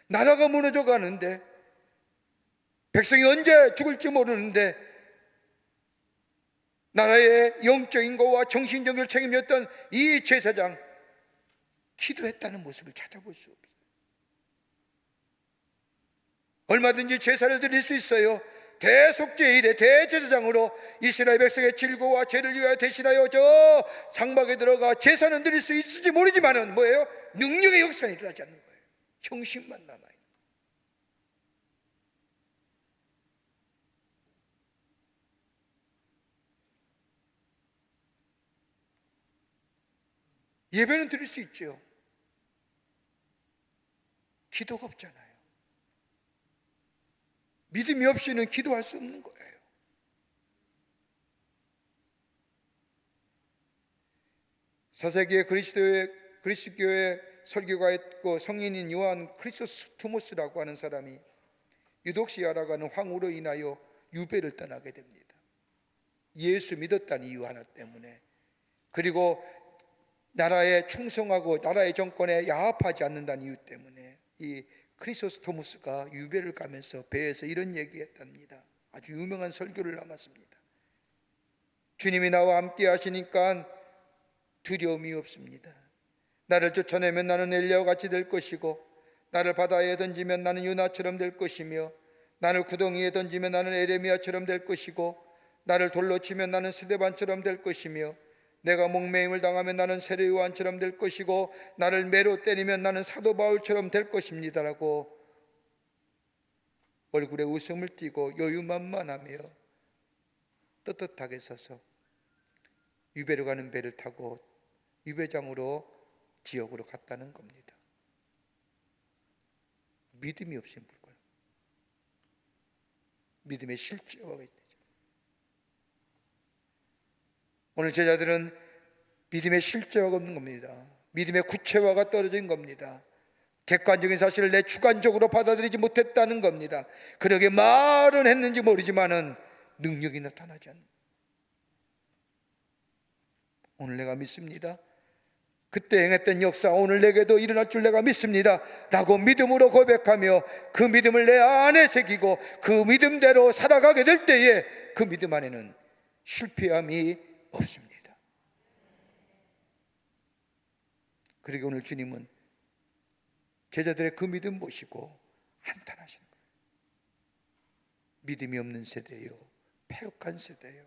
Speaker 2: 나라가 무너져 가는데, 백성이 언제 죽을지 모르는데 나라의 영적인 것과 정신적인 책임이었던 이 제사장, 기도했다는 모습을 찾아볼 수 없어요. 얼마든지 제사를 드릴 수 있어요. 대속죄일의 대제사장으로 이스라엘 백성의 질고와 죄를 위하여 대신하여 저 상막에 들어가 제사는 드릴 수 있을지 모르지만은 뭐예요? 능력의 역사는 일어나지 않는 거예요. 형식만 남아요. 예배는 드릴 수 있죠. 기도가 없잖아요. 믿음이 없이는 기도할 수 없는 거예요. 사세기에 그리스도교의 설교가였고 성인인 요한 크리소스토모스라고 하는 사람이 유독시아라고 하는 황후로 인하여 유배를 떠나게 됩니다. 예수 믿었다는 이유 하나 때문에, 그리고 나라에 충성하고 나라의 정권에 야합하지 않는다는 이유 때문에 이 크리소스토모스가 유배를 가면서 배에서 이런 얘기했답니다. 아주 유명한 설교를 남았습니다. 주님이 나와 함께 하시니까 두려움이 없습니다. 나를 쫓아내면 나는 엘리야와 같이 될 것이고, 나를 바다에 던지면 나는 요나처럼 될 것이며, 나를 구덩이에 던지면 나는 에레미야처럼 될 것이고, 나를 돌로 치면 나는 스데반처럼 될 것이며, 내가 목매임을 당하면 나는 세례 요한처럼 될 것이고, 나를 매로 때리면 나는 사도 바울처럼 될 것입니다라고 얼굴에 웃음을 띠고 여유만만하며 떳떳하게 서서 유배로 가는 배를 타고 유배장으로 지역으로 갔다는 겁니다. 믿음이 없인 불가능. 믿음의 실제화가 있죠. 오늘 제자들은 믿음의 실제화가 없는 겁니다. 믿음의 구체화가 떨어진 겁니다. 객관적인 사실을 내 주관적으로 받아들이지 못했다는 겁니다. 그러게 말은 했는지 모르지만은 능력이 나타나지 않는. 오늘 내가 믿습니다. 그때 행했던 역사 오늘 내게도 일어날 줄 내가 믿습니다 라고 믿음으로 고백하며 그 믿음을 내 안에 새기고 그 믿음대로 살아가게 될 때에 그 믿음 안에는 실패함이 없습니다. 그리고 오늘 주님은 제자들의 그 믿음 보시고 한탄하시는 거예요. 믿음이 없는 세대요, 패역한 세대요,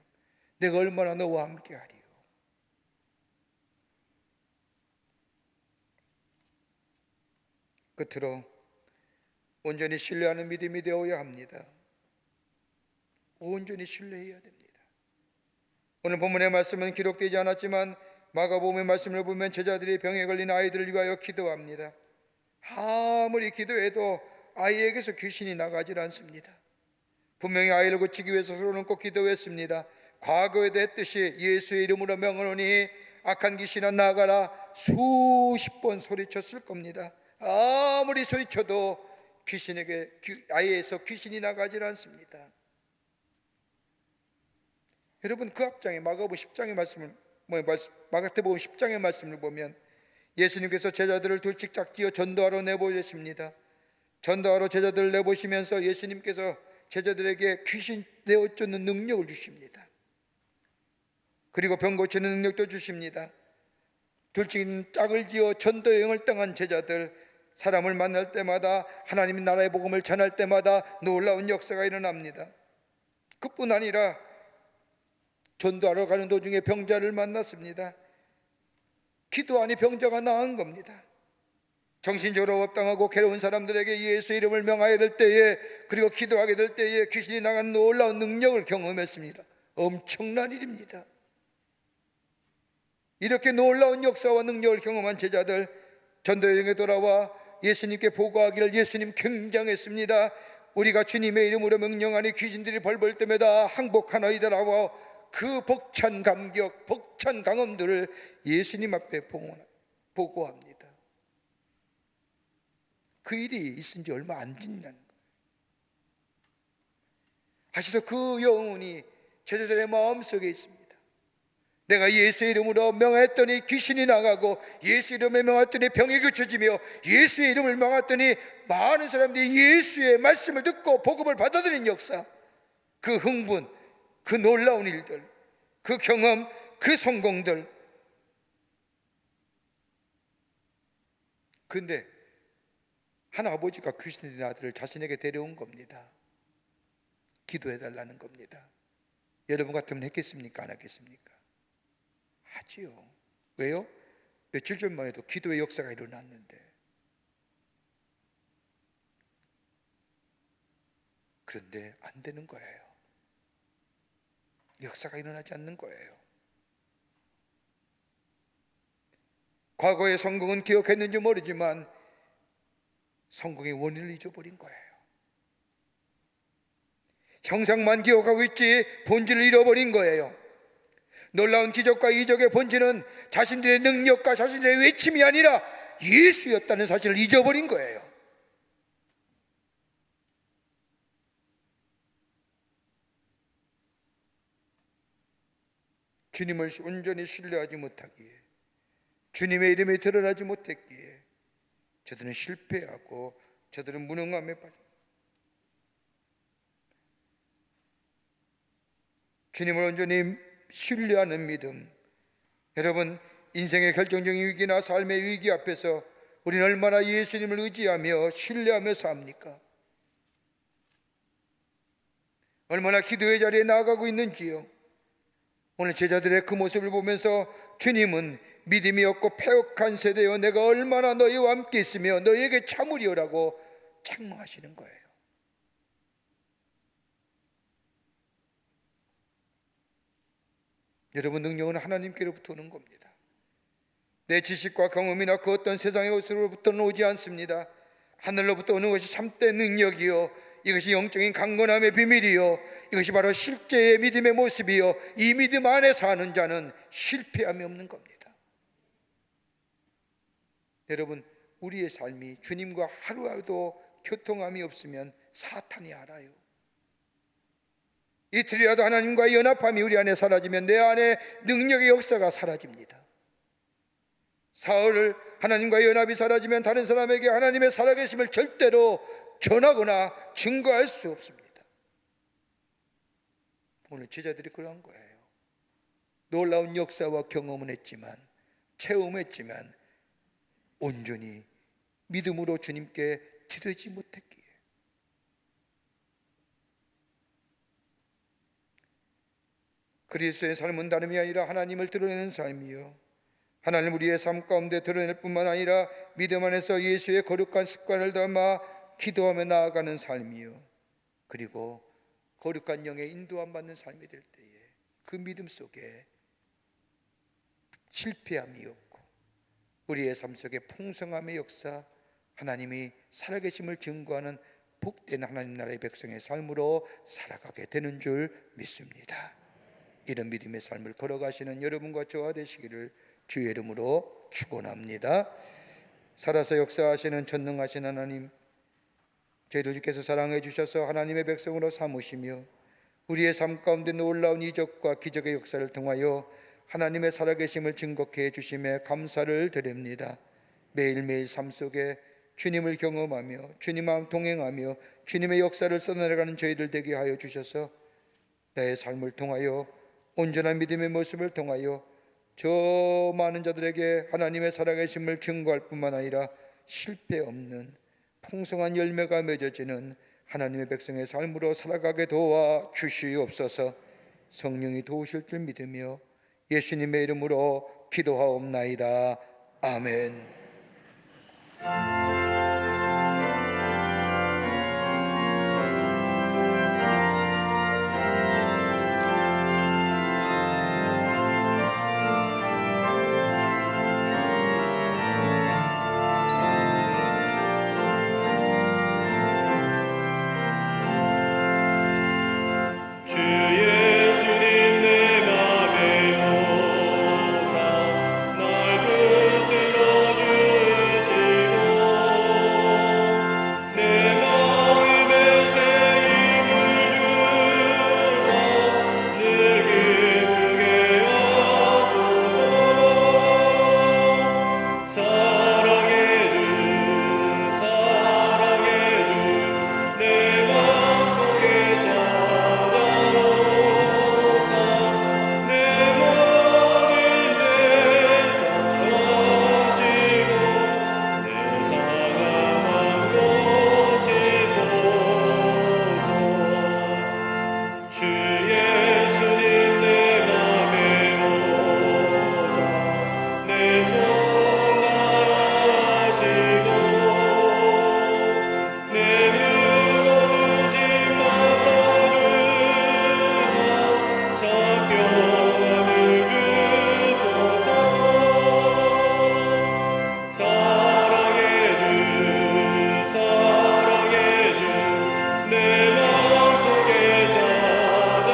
Speaker 2: 내가 얼마나 너와 함께 하리요. 끝으로 온전히 신뢰하는 믿음이 되어야 합니다. 온전히 신뢰해야 됩니다. 오늘 본문의 말씀은 기록되지 않았지만 마가복음의 말씀을 보면 제자들이 병에 걸린 아이들을 위하여 기도합니다. 아무리 기도해도 아이에게서 귀신이 나가질 않습니다. 분명히 아이를 고치기 위해서 서로는 꼭 기도했습니다. 과거에도 했듯이 예수의 이름으로 명하노니 악한 귀신아 나가라 수십 번 소리쳤을 겁니다. 아무리 소리쳐도 아이에서 귀신이 나가질 않습니다. 여러분, 그 앞장에 마가복음 10장의 말씀을 마가복음 10장의 말씀을 보면 예수님께서 제자들을 둘씩 짝지어 전도하러 내보내십니다. 전도하러 제자들을 내보시면서 예수님께서 제자들에게 귀신 내어쫓는 능력을 주십니다. 그리고 병 고치는 능력도 주십니다. 둘씩 짝을 지어 전도 여행을 떠난 제자들, 사람을 만날 때마다 하나님의 나라의 복음을 전할 때마다 놀라운 역사가 일어납니다. 그뿐 아니라 전도하러 가는 도중에 병자를 만났습니다. 기도 안에 병자가 나은 겁니다. 정신적으로 업당하고 괴로운 사람들에게 예수의 이름을 명하게 될 때에, 그리고 기도하게 될 때에 귀신이 나가는 놀라운 능력을 경험했습니다. 엄청난 일입니다. 이렇게 놀라운 역사와 능력을 경험한 제자들, 전도여행에 돌아와 예수님께 보고하기를, 예수님 굉장했습니다. 우리가 주님의 이름으로 명령하니 귀신들이 벌벌 떨며 항복하나이다라고 그 벅찬 감격, 벅찬 강엄들을 예수님 앞에 보고합니다. 그 일이 있은 지 얼마 안 지난 거예요. 아직도 그 영혼이 제자들의 마음속에 있습니다. 내가 예수의 이름으로 명했더니 귀신이 나가고, 예수 이름에 명했더니 병이 고쳐지며, 예수의 이름을 명했더니 많은 사람들이 예수의 말씀을 듣고 복음을 받아들인 역사, 그 흥분, 그 놀라운 일들, 그 경험, 그 성공들. 그런데 한 아버지가 귀신 들린 아들을 자신에게 데려온 겁니다. 기도해달라는 겁니다. 여러분 같으면 했겠습니까? 안 했겠습니까? 하지요. 왜요? 며칠 전만 해도 기도의 역사가 일어났는데. 그런데 안 되는 거예요. 역사가 일어나지 않는 거예요. 과거의 성공은 기억했는지 모르지만 성공의 원인을 잊어버린 거예요. 형상만 기억하고 있지 본질을 잃어버린 거예요. 놀라운 기적과 이적의 본질은 자신들의 능력과 자신들의 외침이 아니라 예수였다는 사실을 잊어버린 거예요. 주님을 온전히 신뢰하지 못하기에, 주님의 이름이 드러나지 못했기에 저들은 실패하고 저들은 무능함에 빠져. 주님을 온전히 신뢰하는 믿음. 여러분, 인생의 결정적인 위기나 삶의 위기 앞에서 우리는 얼마나 예수님을 의지하며 신뢰하며 삽니까? 얼마나 기도의 자리에 나아가고 있는지요. 오늘 제자들의 그 모습을 보면서 주님은 믿음이 없고 패역한 세대여, 내가 얼마나 너희와 함께 있으며 너희에게 참으리오라고 책망하시는 거예요. 여러분, 능력은 하나님께로부터 오는 겁니다. 내 지식과 경험이나 그 어떤 세상의 것으로부터는 오지 않습니다. 하늘로부터 오는 것이 참된 능력이요, 이것이 영적인 강건함의 비밀이요, 이것이 바로 실제의 믿음의 모습이요, 이 믿음 안에 사는 자는 실패함이 없는 겁니다. 여러분, 우리의 삶이 주님과 하루라도 교통함이 없으면 사탄이 알아요. 이틀이라도 하나님과의 연합함이 우리 안에 사라지면 내 안에 능력의 역사가 사라집니다. 사흘을 하나님과의 연합이 사라지면 다른 사람에게 하나님의 살아계심을 절대로 전하거나 증거할 수 없습니다. 오늘 제자들이 그런 거예요. 놀라운 역사와 경험은 했지만, 체험했지만 온전히 믿음으로 주님께 드리지 못했기에 그리스도의 삶은 다름이 아니라 하나님을 드러내는 삶이요, 하나님 우리의 삶 가운데 드러낼 뿐만 아니라 믿음 안에서 예수의 거룩한 습관을 담아 기도하며 나아가는 삶이요, 그리고 거룩한 영의 인도함 받는 삶이 될 때에 그 믿음 속에 실패함이 없고 우리의 삶 속에 풍성함의 역사, 하나님이 살아계심을 증거하는 복된 하나님 나라의 백성의 삶으로 살아가게 되는 줄 믿습니다. 이런 믿음의 삶을 걸어가시는 여러분과 저와 되시기를 주의 이름으로 축원합니다. 살아서 역사하시는 전능하신 하나님, 저희들 주께서 사랑해 주셔서 하나님의 백성으로 삼으시며 우리의 삶 가운데 놀라운 이적과 기적의 역사를 통하여 하나님의 살아계심을 증거케 해주심에 감사를 드립니다. 매일매일 삶 속에 주님을 경험하며 주님과 동행하며 주님의 역사를 써내려가는 저희들 되게 하여 주셔서 나의 삶을 통하여 온전한 믿음의 모습을 통하여 저 많은 자들에게 하나님의 살아계심을 증거할 뿐만 아니라 실패 없는 풍성한 열매가 맺어지는 하나님의 백성의 삶으로 살아가게 도와 주시옵소서. 성령이 도우실 줄 믿으며 예수님의 이름으로 기도하옵나이다. 아멘.
Speaker 1: 사랑해 주 내 마음속에 찾아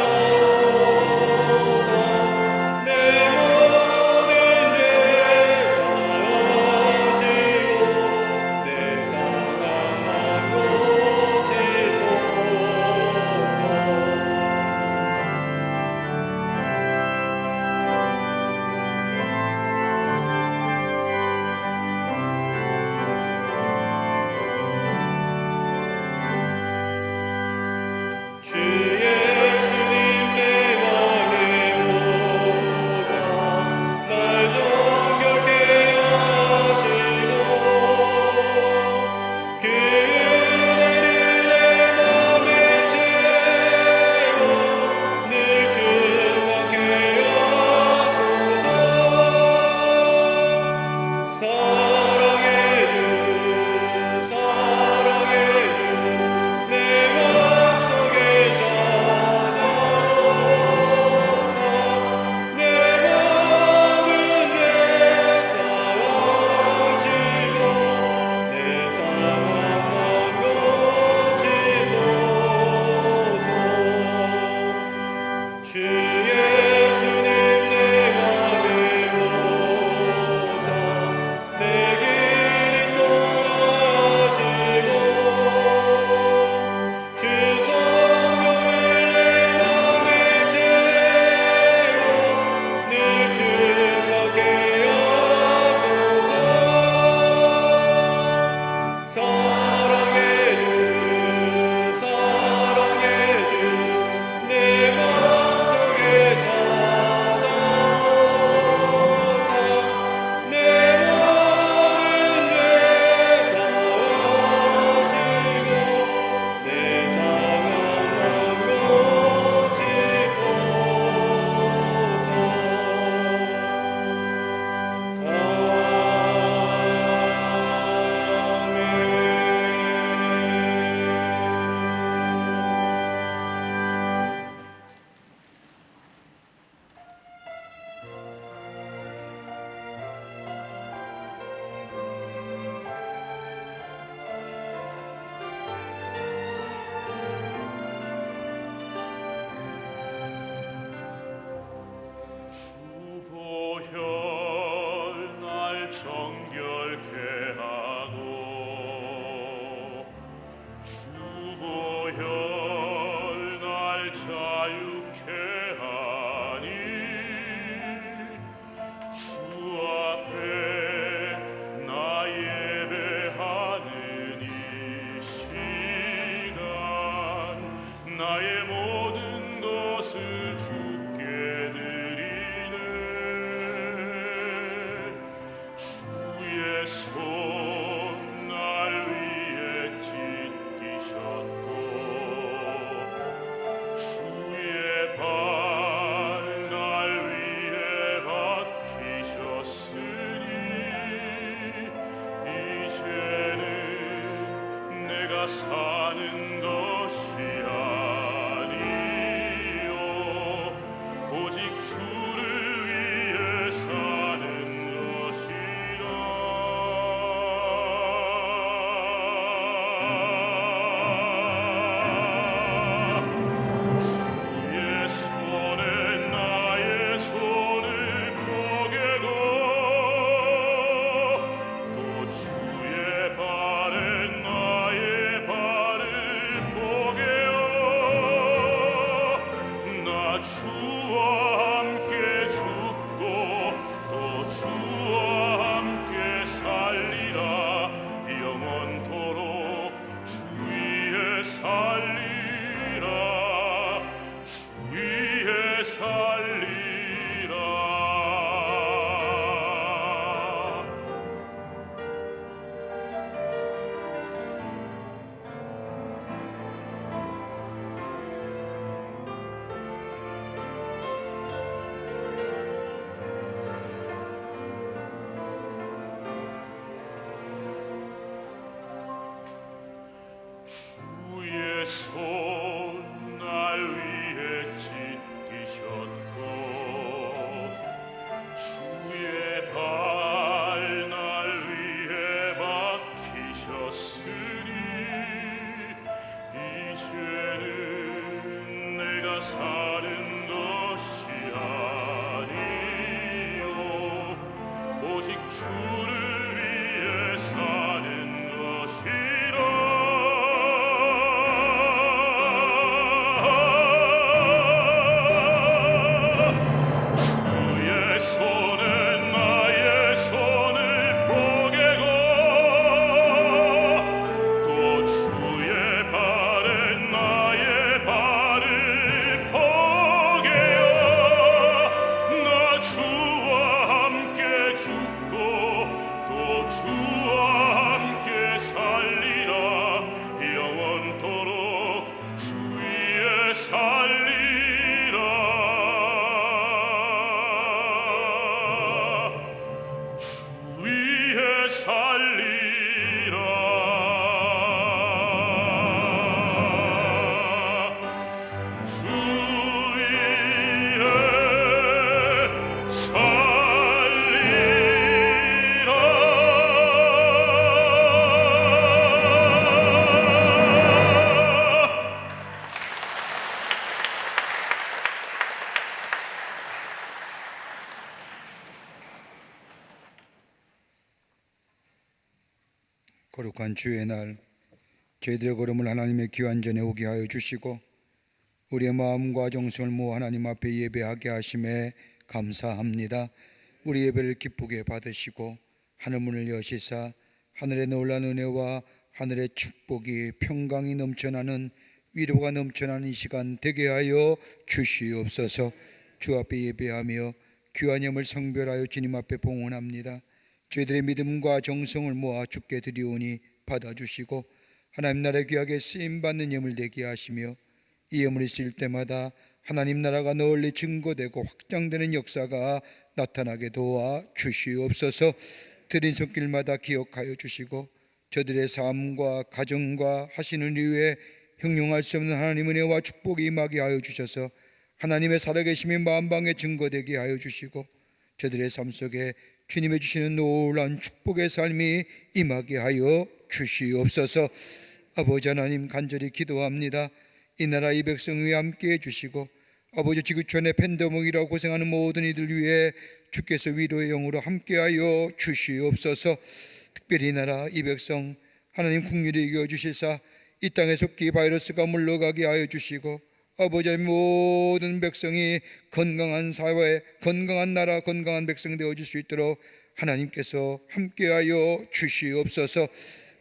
Speaker 4: 자유케 하니 주 앞에 나 예배하는 이 시간 나의 모든 것을 주께 드리네 주의 손 날 위에 찢기셨고 주의 발 날 위에 박히셨으니 이제는 내가 사는 것이 아니요 오직 주를 위해 사는 것이라 주의 손에 나의 손을 포개고 또 주의 발에 나의 발을 포개어 나 주와 함께 죽고 또 주와 함께 살리라 영원토록 주 위에 살리라 주 위에 살리라 주의 손 날 위에 찢기셨고 주의 발 날 위에 박히셨으니 이제는 내가 사는 것이 아니요 오직 주를 위해 사는 것이라 주의 손에 나의 손을 포개고 또 주의 발에 나의 발을 포개어 나 주와 함께 죽고 또 주와 함께 살리라 영원토록 주 위에 살리라 주 위에 살리라 주 위에 살리라
Speaker 2: 거룩한 주의 날 저희들의 걸음을 하나님의 귀한 전에 오게 하여 주시고 우리의 마음과 정성을 모아 하나님 앞에 예배하게 하심에 감사합니다. 우리 예배를 기쁘게 받으시고 하늘문을 여시사 하늘의 놀라운 은혜와 하늘의 축복이 평강이 넘쳐나는 위로가 넘쳐나는 이 시간 되게 하여 주시옵소서. 주 앞에 예배하며 귀한 염을 성별하여 주님 앞에 봉헌합니다. 저희들의 믿음과 정성을 모아 주께 드리오니 받아주시고 하나님 나라에 귀하게 쓰임받는 염을 되게 하시며 이 염을 있을 때마다 하나님 나라가 널리 증거되고 확장되는 역사가 나타나게 도와 주시옵소서. 드린 손길마다 기억하여 주시고 저들의 삶과 가정과 하시는 이유에 형용할 수 없는 하나님 은혜와 축복이 임하게 하여 주셔서 하나님의 살아계심이 만방에 증거되게 하여 주시고 저들의 삶 속에 주님의 주시는 놀라운 축복의 삶이 임하게 하여 주시옵소서. 아버지 하나님 간절히 기도합니다. 이 나라 이 백성 위에 함께 해주시고 아버지 지구촌의 팬데믹이라고 고생하는 모든 이들 위해 주께서 위로의 영으로 함께하여 주시옵소서. 특별히 이 나라 이 백성 하나님 국률이 이겨 주시사 이 땅에 속히 바이러스가 물러가게 하여 주시고 아버지 하나님, 모든 백성이 건강한 사회, 건강한 나라, 건강한 백성 되어질 수 있도록 하나님께서 함께하여 주시옵소서.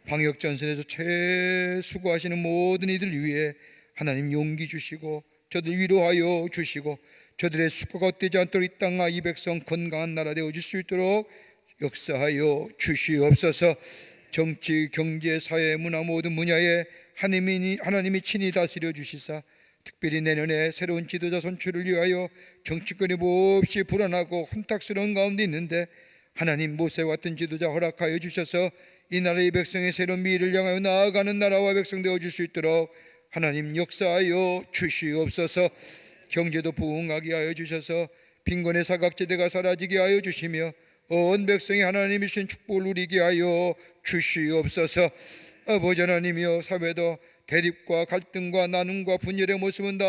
Speaker 2: 방역전선에서 최수고하시는 모든 이들 위해 하나님 용기 주시고 저들 위로하여 주시고 저들의 수고가 헛되지 않도록 이 땅과 이 백성 건강한 나라 되어질 수 있도록 역사하여 주시옵소서. 정치, 경제, 사회, 문화 모든 분야에 하나님이 친히 다스려 주시사 특별히 내년에 새로운 지도자 선출을 위하여 정치권이 몹시 불안하고 혼탁스러운 가운데 있는데 하나님 모세와 같은 지도자 허락하여 주셔서 이 나라의 백성의 새로운 미래를 향하여 나아가는 나라와 백성 되어줄 수 있도록 하나님 역사하여 주시옵소서. 경제도 부흥하게 하여 주셔서 빈곤의 사각지대가 사라지게 하여 주시며 온 백성이 하나님이 주신 축복을 누리게 하여 주시옵소서. 아버지 하나님이여, 사회도 대립과 갈등과 나눔과 분열의 모습은 다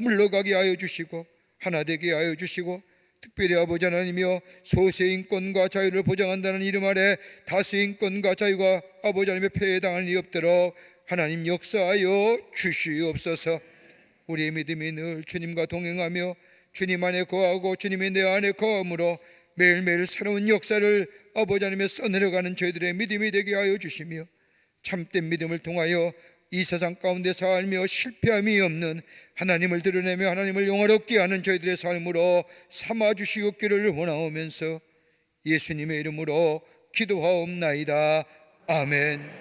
Speaker 2: 물러가게 하여 주시고 하나 되게 하여 주시고 특별히 아버지 하나님이여, 소수의 인권과 자유를 보장한다는 이름 아래 다수의 인권과 자유가 아버지 하나님의 폐해당하는 일이 없도록 하나님 역사하여 주시옵소서. 우리의 믿음이 늘 주님과 동행하며 주님 안에 거하고 주님이 내 안에 거함으로 매일매일 새로운 역사를 아버지 하나님의 써내려가는 저희들의 믿음이 되게 하여 주시며 참된 믿음을 통하여 이 세상 가운데 살며 실패함이 없는 하나님을 드러내며 하나님을 영화롭게 하는 저희들의 삶으로 삼아주시옵기를 원하오면서 예수님의 이름으로 기도하옵나이다. 아멘.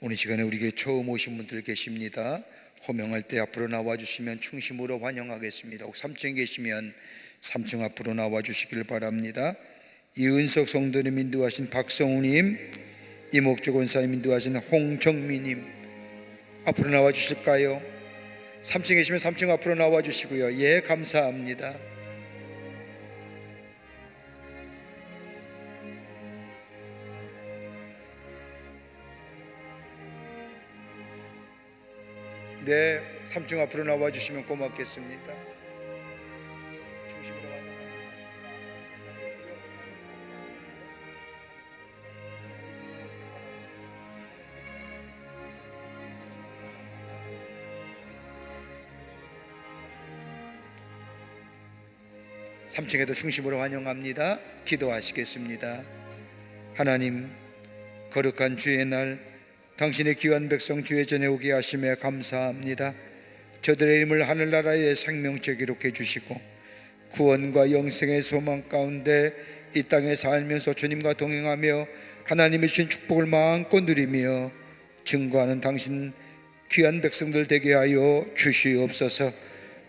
Speaker 2: 오늘 시간에 우리에게 처음 오신 분들 계십니다. 호명할 때 앞으로 나와주시면 충심으로 환영하겠습니다. 혹 3층에 계시면 3층 앞으로 나와주시길 바랍니다. 이은석 성도님 인도하신 박성우님, 이목조 권사님 인도하신 홍정미님 앞으로 나와주실까요? 3층에 계시면 3층 앞으로 나와주시고요. 예, 감사합니다. 네, 3층 앞으로 나와주시면 고맙겠습니다. (3층에도) 중심으로 환영합니다. 기도하시겠습니다. 하나님, 거룩한 주의 날 당신의 귀한 백성 주의 전에 오게 하심에 감사합니다. 저들의 이름을 하늘나라의 생명책에 기록해 주시고 구원과 영생의 소망 가운데 이 땅에 살면서 주님과 동행하며 하나님의 주신 축복을 마음껏 누리며 증거하는 당신 귀한 백성들 되게 하여 주시옵소서.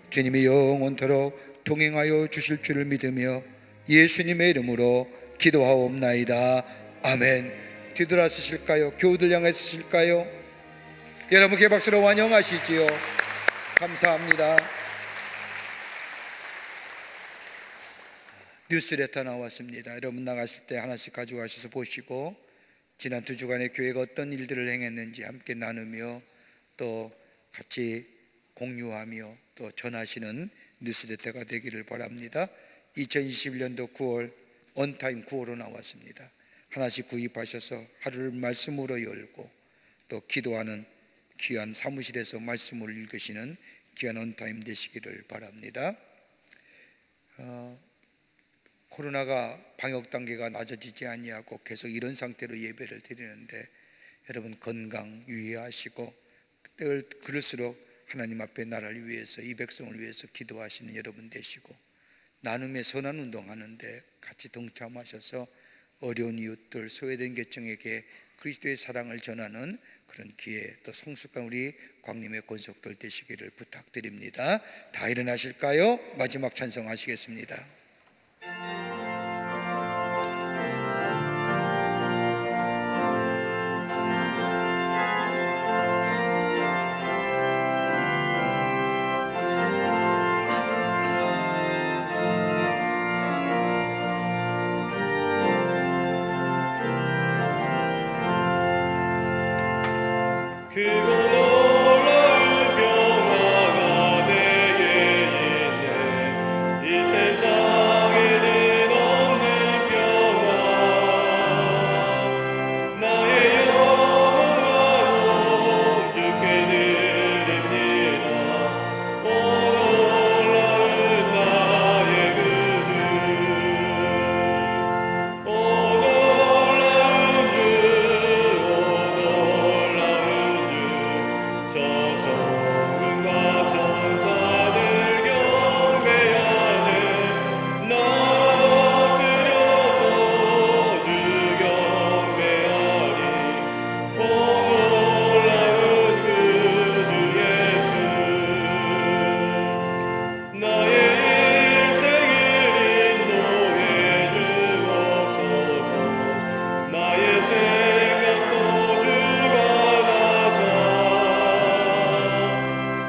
Speaker 2: 주님이 영원토록 동행하여 주실 줄을 믿으며 예수님의 이름으로 기도하옵나이다. 아멘. 뒤돌아 쓰실까요? 교우들 향해 쓰실까요? 여러분께 박수로 환영하시지요. 감사합니다. 뉴스레터 나왔습니다. 여러분 나가실 때 하나씩 가져가셔서 보시고 지난 2주간의 교회가 어떤 일들을 행했는지 함께 나누며 또 같이 공유하며 또 전하시는 뉴스레터가 되기를 바랍니다. 2021년도 9월 언타임 9호로 나왔습니다. 하나씩 구입하셔서 하루를 말씀으로 열고 또 기도하는 귀한 사무실에서 말씀을 읽으시는 귀한 언타임 되시기를 바랍니다. 코로나가 방역 단계가 낮아지지 아니하고 계속 이런 상태로 예배를 드리는데 여러분 건강 유의하시고 그럴수록 하나님 앞에 나라를 위해서 이 백성을 위해서 기도하시는 여러분 되시고 나눔의 선한 운동하는데 같이 동참하셔서 어려운 이웃들 소외된 계층에게 그리스도의 사랑을 전하는 그런 기회, 또 성숙한 우리 광림의 권속들 되시기를 부탁드립니다. 다 일어나실까요? 마지막 찬송하시겠습니다.
Speaker 1: 그거 놀라운 평화가 내게 있네. 이 세상에는 없는 평화. 나의 영혼만 주께 드립니다. 오 놀라운 나의 구주. 오 놀라운 주. 오 놀라운 주. 저 천군과 천사들 경배하네. 나 엎드려서 주 경배하리. 오 놀라운 구주 예수. 나의 일생을 인도해 주옵소서. 나의 생각도 주가 나사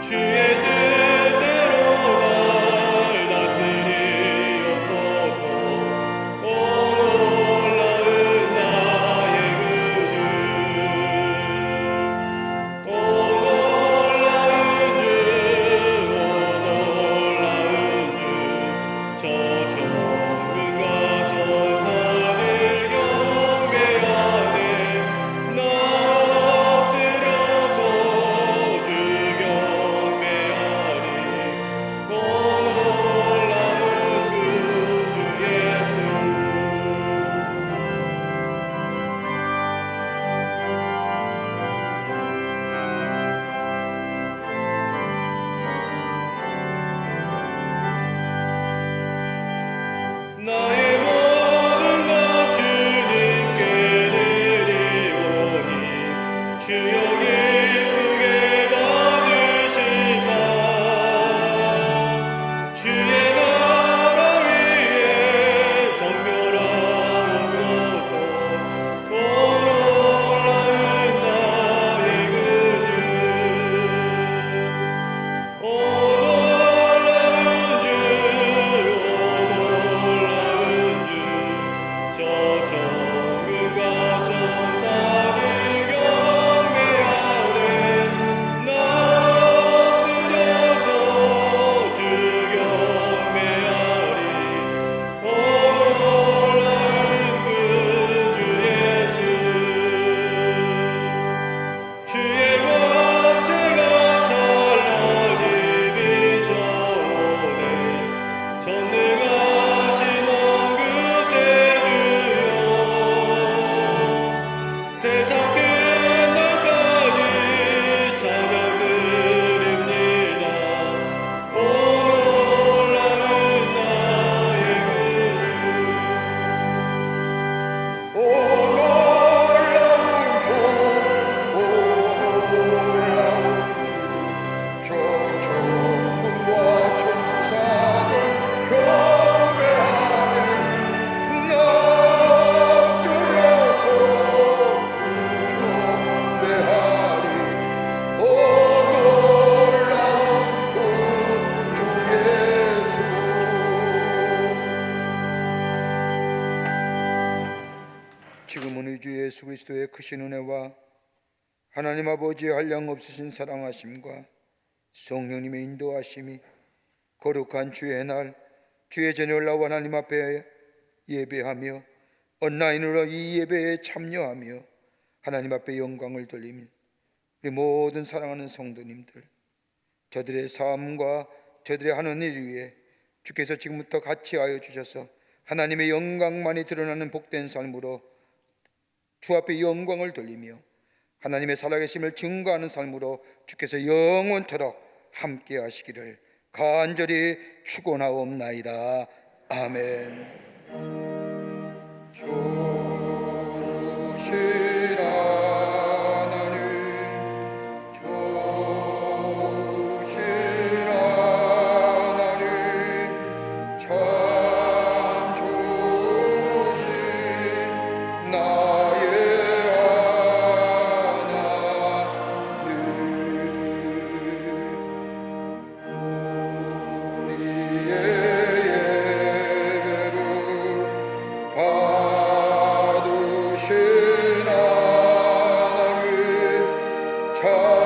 Speaker 1: 주의 뜻대로 날 다스리옵소서. 오 놀라운 나의 구주. 오 놀라운 주. 오 놀라운 주. 저 천군과 천사들 경배하네. 나 엎드려서 주 경배하리. 오 놀라운 구주 예수. 나의 모든 것 주님께 드리오니 주여 기쁘게 받으시사 주의 나라 위에 선멸하옵소서. 오 놀라운 나의 구주. 오 놀라운 주. 오 놀라운 주. 저 천군과 천사들 경배하네. 나 엎드려서 주 경배하리. 오 놀라운 구주 예수. 주의 권세가 찬란히 비춰오네. 전능하신 원그세 주여. 세상 끝날까지 찬양 드립니다. 오 놀라운 나의 구주.
Speaker 2: 오 놀라운 주, 오 놀라운 주, 저 천군과 천사들 경배하네. 나 엎드려서 주 경배하리. 오 놀라운 구주 예수. 지금은 우리 주 예수 그리스도의 크신 은혜와 하나님 아버지의 한량없으신 사랑하심과 성령님의 인도하심이 거룩한 주의 날 주의 저녁을 나와 하나님 앞에 예배하며 온라인으로 이 예배에 참여하며 하나님 앞에 영광을 돌리며 우리 모든 사랑하는 성도님들, 저들의 삶과 저들의 하는 일 위에 주께서 지금부터 같이 하여 주셔서 하나님의 영광만이 드러나는 복된 삶으로 주 앞에 영광을 돌리며 하나님의 살아계심을 증거하는 삶으로 주께서 영원토록 함께 하시기를 간절히 축원하옵나이다. 아멘. 조시라 참